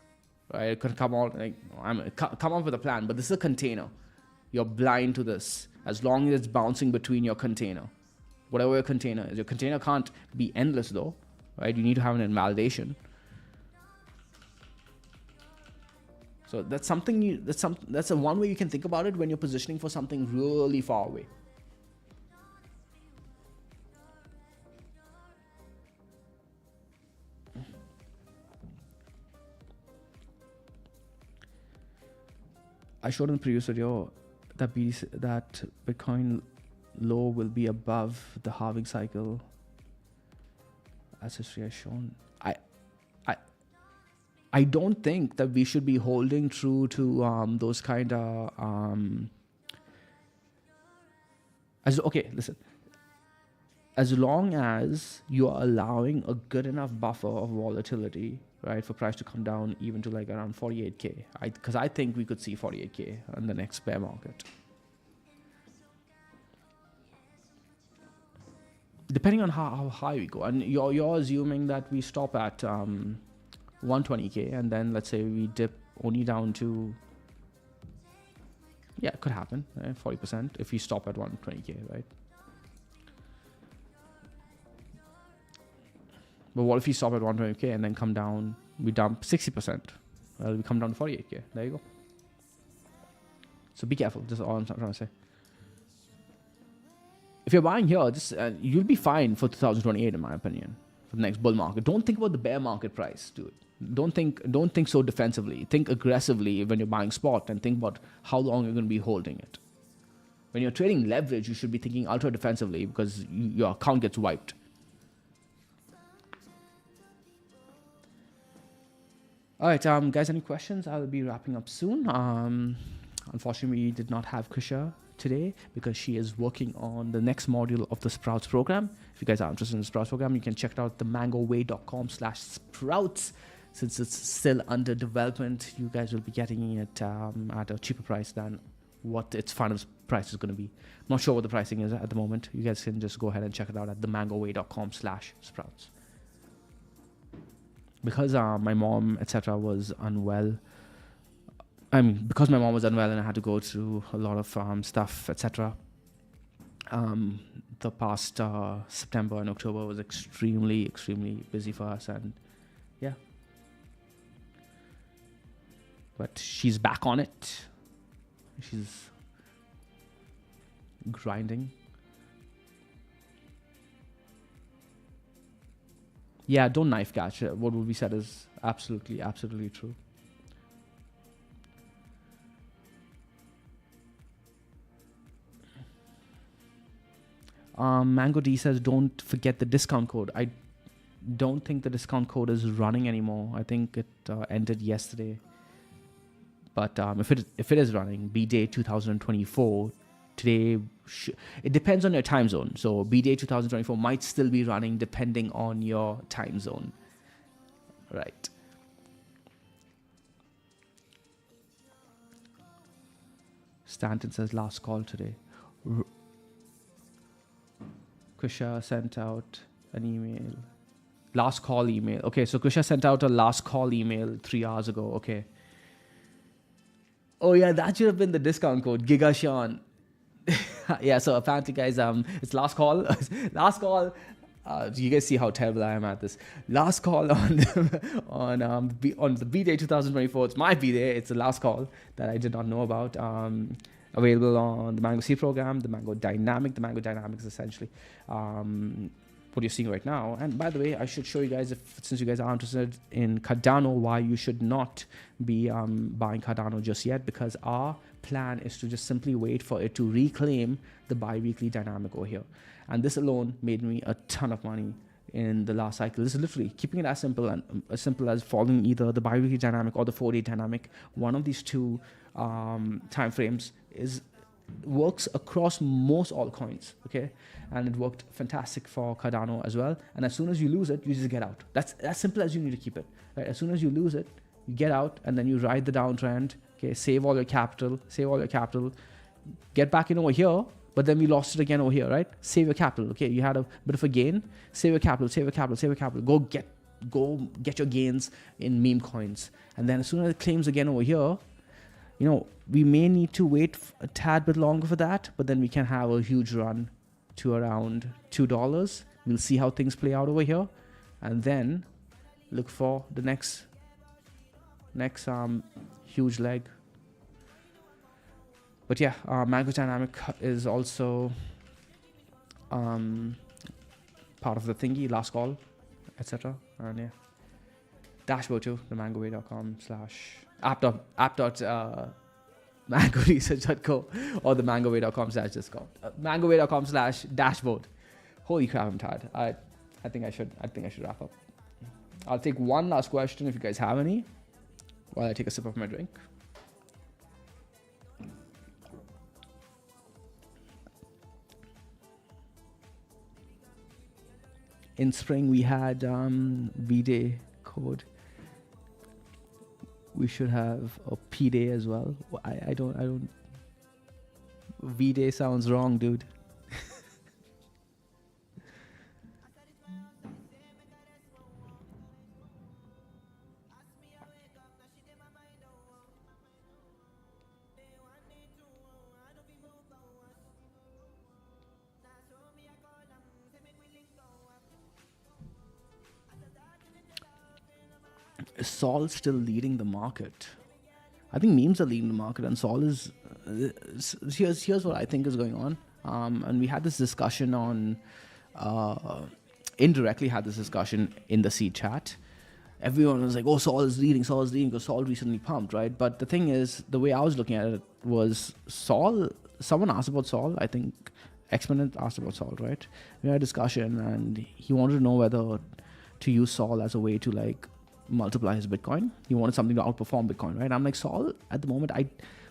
Right? It could come out like come up with a plan, but this is a container. You're blind to this as long as it's bouncing between your container, whatever your container is. Your container can't be endless though, right? You need to have an invalidation. So that's something that's a one way you can think about it when you're positioning for something really far away. I showed in the previous video that that Bitcoin low will be above the halving cycle, as history has shown. I don't think that we should be holding true to those kind of listen. As long as you are allowing a good enough buffer of volatility, right, for price to come down even to like around 48K, because I think we could see 48K in the next bear market. Depending on how high we go, and you're assuming that we stop at 120K, and then let's say we dip only down to, yeah, it could happen, right? 40% if we stop at 120K, right? But what if we stop at 120K and then come down, we dump 60%? Well, we come down to 48K. There you go. So be careful. That's all I'm trying to say. If you're buying here, just you'll be fine for 2028, in my opinion, for the next bull market. Don't think about the bear market price, dude. Don't think so defensively. Think aggressively when you're buying spot, and think about how long you're going to be holding it. When you're trading leverage, you should be thinking ultra defensively because your account gets wiped. All right, guys, any questions? I'll be wrapping up soon. Unfortunately, we did not have Krisha today because she is working on the next module of the Sprouts program. If you guys are interested in the Sprouts program, you can check it out at themangoway.com/sprouts. Since it's still under development, you guys will be getting it at a cheaper price than what its final price is going to be. I'm not sure what the pricing is at the moment. You guys can just go ahead and check it out at themangoway.com/sprouts. Because my mom, etc., was unwell. Because my mom was unwell and I had to go through a lot of stuff, etc. The past September and October was extremely, extremely busy for us, and yeah. But she's back on it. She's grinding. Yeah, don't knife catch. What will be said is absolutely, absolutely true. Mango D says, don't forget the discount code. I don't think the discount code is running anymore. I think it ended yesterday. But if it is running, B-Day 2024, today, it depends on your time zone. So B-Day 2024 might still be running depending on your time zone. Right. Stanton says, last call today. Krisha sent out an email. Last call email. Okay, so Krisha sent out a last call email 3 hours ago. Okay. Oh yeah, that should have been the discount code. Giga Sean. Yeah, so apparently, guys, it's last call. Last call. You guys see how terrible I am at this. Last call on the B-Day 2024. It's my B-Day. It's the last call that I did not know about. Available on the Mango C program, the Mango Dynamic. The Mango Dynamic is essentially what you're seeing right now. And by the way, I should show you guys, since you guys are interested in Cardano, why you should not be buying Cardano just yet, because our plan is to just simply wait for it to reclaim the bi-weekly dynamic over here. And this alone made me a ton of money in the last cycle. This is literally keeping it as simple as following either the bi-weekly dynamic or the 4-day dynamic. One of these two time frames is works across most altcoins, okay? And it worked fantastic for Cardano as well. And as soon as you lose it, you just get out. That's as simple as you need to keep it, right? As soon as you lose it, you get out and then you ride the downtrend, okay? Save all your capital, get back in over here, but then we lost it again over here, right? Save your capital, okay? You had a bit of a gain, save your capital, go get your gains in meme coins. And then as soon as it claims again over here, you know, we may need to wait a tad bit longer for that, but then we can have a huge run to around $2. We'll see how things play out over here, and then look for the next huge leg. But yeah, Mango Dynamic is also part of the thingy, last call, etc. And yeah, dashboard too, the mangoway.com/app.mangoresearch.co or the mangoway.com/discount. Mangoway.com/dashboard. Holy crap, I'm tired. I think I should wrap up. I'll take one last question if you guys have any while I take a sip of my drink. In spring we had V-Day code. We should have a P-Day as well. I don't. V-Day sounds wrong, dude. Is Sol still leading the market? I think memes are leading the market, and Sol is. Here's what I think is going on. And we had this discussion on. Indirectly had this discussion in the seed chat. Everyone was like, "Oh, Sol is leading because Sol recently pumped, right?" But the thing is, the way I was looking at it was Sol. Someone asked about Sol. I think Exponent asked about Sol, right? We had a discussion, and he wanted to know whether to use Sol as a way to like multiply his Bitcoin. He wanted something to outperform Bitcoin, right? I'm like, Sol, at the moment,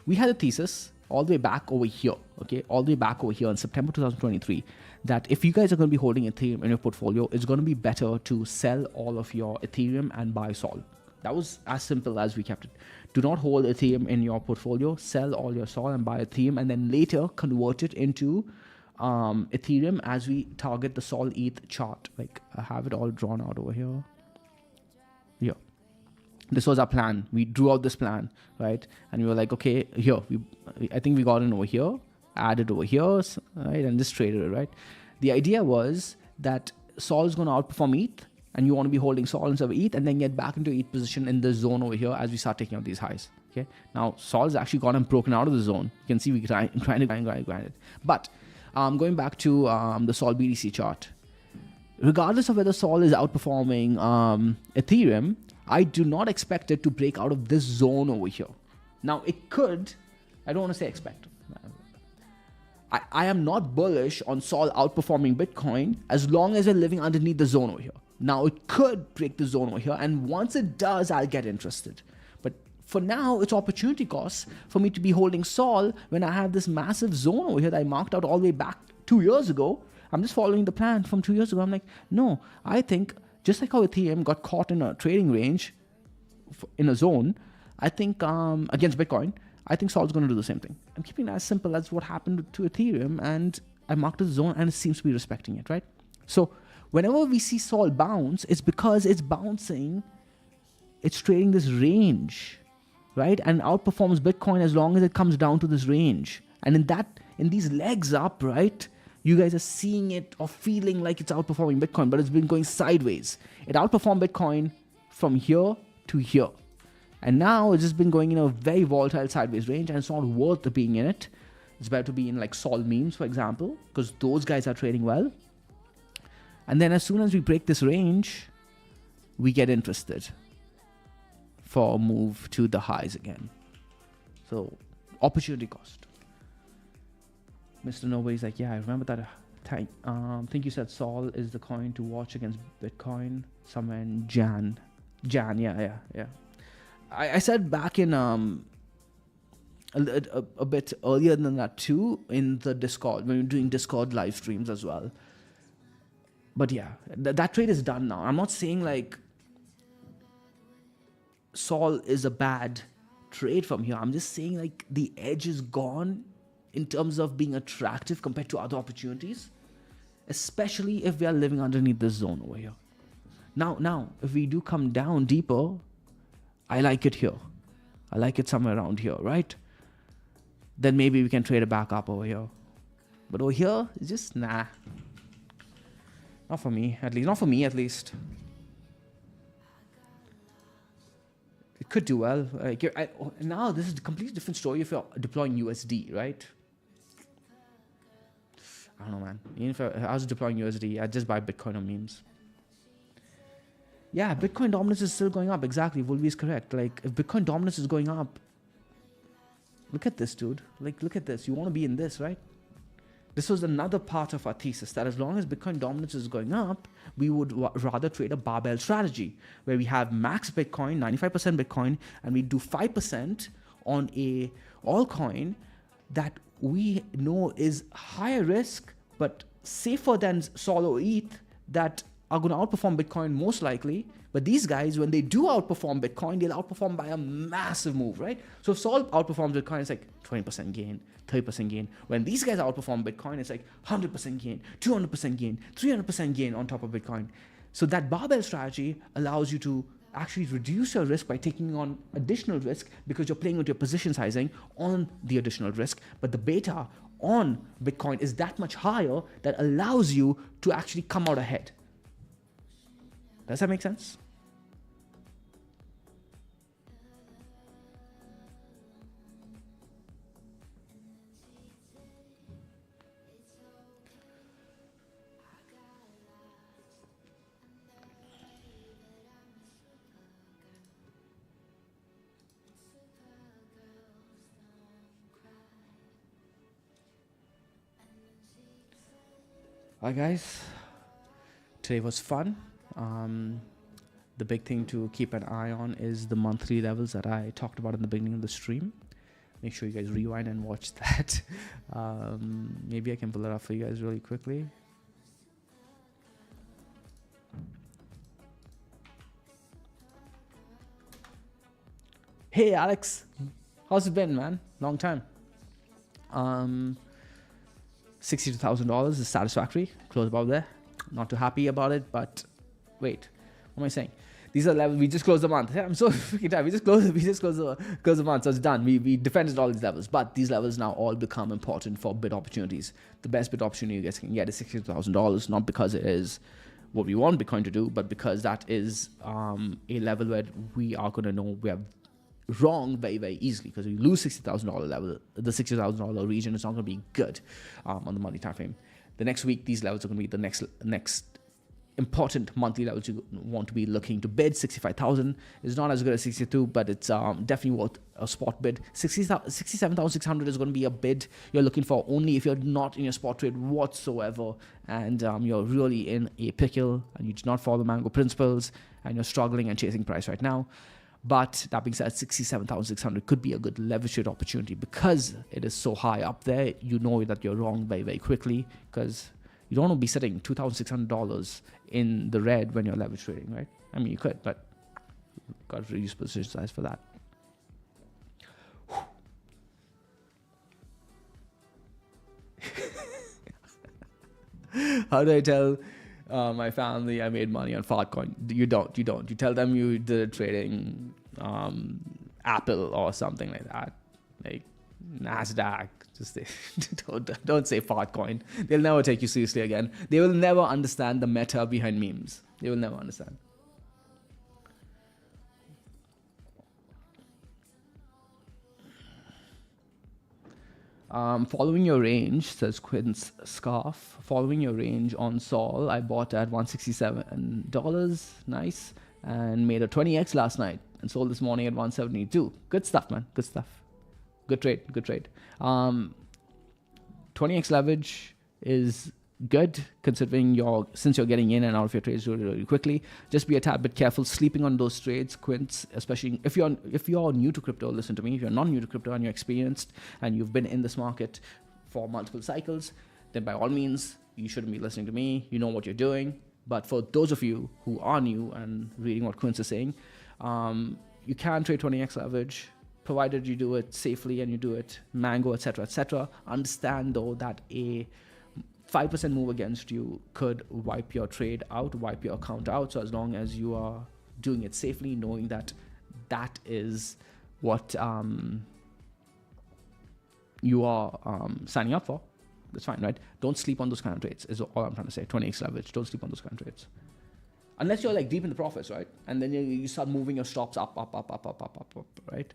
we had a thesis all the way back over here, okay? All the way back over here in September 2023, that if you guys are going to be holding Ethereum in your portfolio, it's going to be better to sell all of your Ethereum and buy Sol. That was as simple as we kept it. Do not hold Ethereum in your portfolio, sell all your Sol and buy Ethereum, and then later convert it into Ethereum as we target the Sol ETH chart. Like, I have it all drawn out over here. Yeah, this was our plan. We drew out this plan, right? And we were like, okay, here, I think we got in over here, added over here, right? And just traded it, right? The idea was that Sol is going to outperform ETH, and you want to be holding Sol instead of ETH, and then get back into ETH position in this zone over here as we start taking out these highs. Okay. Now Sol has actually gone and broken out of the zone. You can see we trying to grind it. But going back to the Sol BTC chart. Regardless of whether Sol is outperforming Ethereum, I do not expect it to break out of this zone over here. Now, it could. I don't want to say expect. I am not bullish on Sol outperforming Bitcoin as long as we're living underneath the zone over here. Now, it could break the zone over here, and once it does, I'll get interested. But for now, it's opportunity cost for me to be holding Sol when I have this massive zone over here that I marked out all the way back 2 years ago. I'm just following the plan from 2 years ago. I'm like, no, I think just like how Ethereum got caught in a trading range in a zone, I think against Bitcoin, I think Sol's going to do the same thing. I'm keeping it as simple as what happened to Ethereum, and I marked the zone and it seems to be respecting it, right? So whenever we see Sol bounce, it's because it's bouncing, it's trading this range, right? And outperforms Bitcoin as long as it comes down to this range. And in these legs up, right? You guys are seeing it or feeling like it's outperforming Bitcoin, but it's been going sideways. It outperformed Bitcoin from here to here. And now it's just been going in a very volatile sideways range, and it's not worth being in it. It's better to be in like Sol memes, for example, because those guys are trading well. And then as soon as we break this range, we get interested for a move to the highs again. So opportunity cost. Mr. Nobody's like, yeah, I remember that time. I think you said Sol is the coin to watch against Bitcoin somewhere in Jan, yeah. I said back in a bit earlier than that too in the Discord when we're doing Discord live streams as well. But yeah, that trade is done now. I'm not saying like Sol is a bad trade from here. I'm just saying like the edge is gone in terms of being attractive compared to other opportunities, especially if we are living underneath this zone over here. Now, if we do come down deeper, I like it here. I like it somewhere around here, right? Then maybe we can trade it back up over here. But over here, it's just nah. Not for me, at least. Not for me, at least. It could do well. Now, this is a completely different story if you're deploying USD, right? I don't know, man. Even if I was deploying USD, I'd just buy Bitcoin or memes. Yeah, Bitcoin dominance is still going up. Exactly. Wolvie is correct. Like, if Bitcoin dominance is going up, look at this, dude. Like, look at this. You want to be in this, right? This was another part of our thesis that as long as Bitcoin dominance is going up, we would rather trade a barbell strategy where we have max Bitcoin, 95% Bitcoin, and we do 5% on a altcoin that we know is higher risk but safer than Sol or ETH that are going to outperform Bitcoin most likely. But these guys, when they do outperform Bitcoin, they'll outperform by a massive move, right? So if Sol outperforms Bitcoin, it's like 20% gain, 30% gain. When these guys outperform Bitcoin, it's like 100% gain, 200% gain, 300% gain on top of Bitcoin. So that barbell strategy allows you to actually reduce your risk by taking on additional risk because you're playing with your position sizing on the additional risk. But the beta on Bitcoin is that much higher that allows you to actually come out ahead. Does that make sense? Alright guys, today was fun. The big thing to keep an eye on is the monthly levels that I talked about in the beginning of the stream. Make sure you guys rewind and watch that. Maybe I can pull it up for you guys really quickly. Hey Alex, how's it been, man? Long time. $62,000 is satisfactory. Close about there. Not too happy about it, but wait, what am I saying? These are levels. We just closed the month. Yeah, I'm so freaking tired. We just closed the month, so it's done. We defended all these levels, but these levels now all become important for bid opportunities. The best bid opportunity you guys can get is $62,000, not because it is what we want Bitcoin to do, but because that is a level where we are going to know we are wrong very, very easily. Because if you lose $60,000 level, the $60,000 region is not going to be good on the monthly time frame. The next week, these levels are going to be the next important monthly levels you want to be looking to bid. 65,000 is not as good as 62, but it's definitely worth a spot bid. 67,600 is going to be a bid you're looking for only if you're not in your spot trade whatsoever, and you're really in a pickle and you do not follow the Mango principles and you're struggling and chasing price right now. But that being said, 67,600 could be a good leverage trade opportunity because it is so high up there. You know that you're wrong very, very quickly because you don't want to be sitting $2,600 in the red when you're leverage trading, right? I mean, you could, but you've got to reduce position size for that. How do I tell my family I made money on altcoin? You don't. You tell them you did trading Apple or something like that, like NASDAQ. Just say, don't say altcoin. They'll never take you seriously again. They will never understand the meta behind memes. They will never understand. Following your range, says Quinn's Scarf. Following your range on Sol, I bought at $167. Nice. And made a 20x last night and sold this morning at 172. Good stuff, man. Good stuff. Good trade. 20x leverage is good, considering since you're getting in and out of your trades really, really quickly. Just be a tad bit careful sleeping on those trades, Quints, especially if you're new to crypto. Listen to me. If you're not new to crypto and you're experienced and you've been in this market for multiple cycles, then by all means you shouldn't be listening to me. You know what you're doing. But for those of you who are new and reading what Quince is saying, you can trade 20x leverage, provided you do it safely and you do it Mango, etc., etc. Understand though that a 5% move against you could wipe your trade out, wipe your account out. So as long as you are doing it safely, knowing that that is what you are signing up for, that's fine, right? Don't sleep on those kind of trades is all I'm trying to say. 20x leverage, don't sleep on those kind of trades. Unless you're like deep in the profits, right? And then you start moving your stops up, right?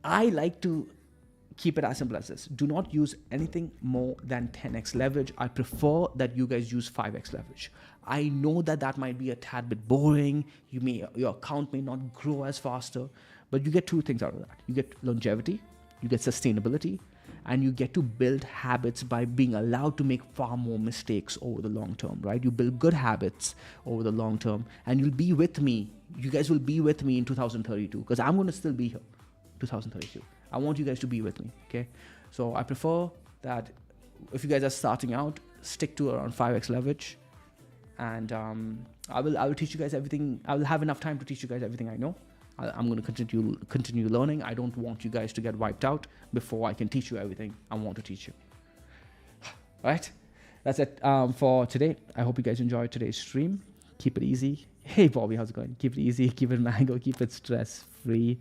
I like to keep it as simple as this. Do not use anything more than 10x leverage. I prefer that you guys use 5x leverage. I know that might be a tad bit boring. Your account may not grow as faster, but you get two things out of that. You get longevity, you get sustainability, and you get to build habits by being allowed to make far more mistakes over the long term, right? You build good habits over the long term, and you'll be with me. You guys will be with me in 2032, because I'm going to still be here 2032. I want you guys to be with me, okay? So I prefer that if you guys are starting out, stick to around 5x leverage, and I will teach you guys everything. I will have enough time to teach you guys everything I know. I'm going to continue learning. I don't want you guys to get wiped out before I can teach you everything I want to teach you. All right, that's it for today. I hope you guys enjoyed today's stream. Keep it easy. Hey Bobby, how's it going? Keep it easy, keep it mango, keep it stress free.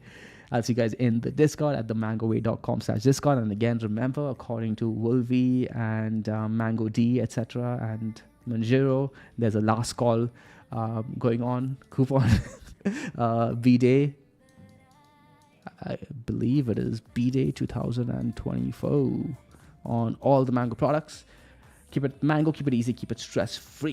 I'll see you guys in the Discord at themangoway.com/Discord. And again, remember, according to Wolvie and Mango D, etc., and Manjiro, there's a last call going on. Coupon B-Day. I believe it is B-Day 2024 on all the Mango products. Keep it mango, keep it easy, keep it stress free.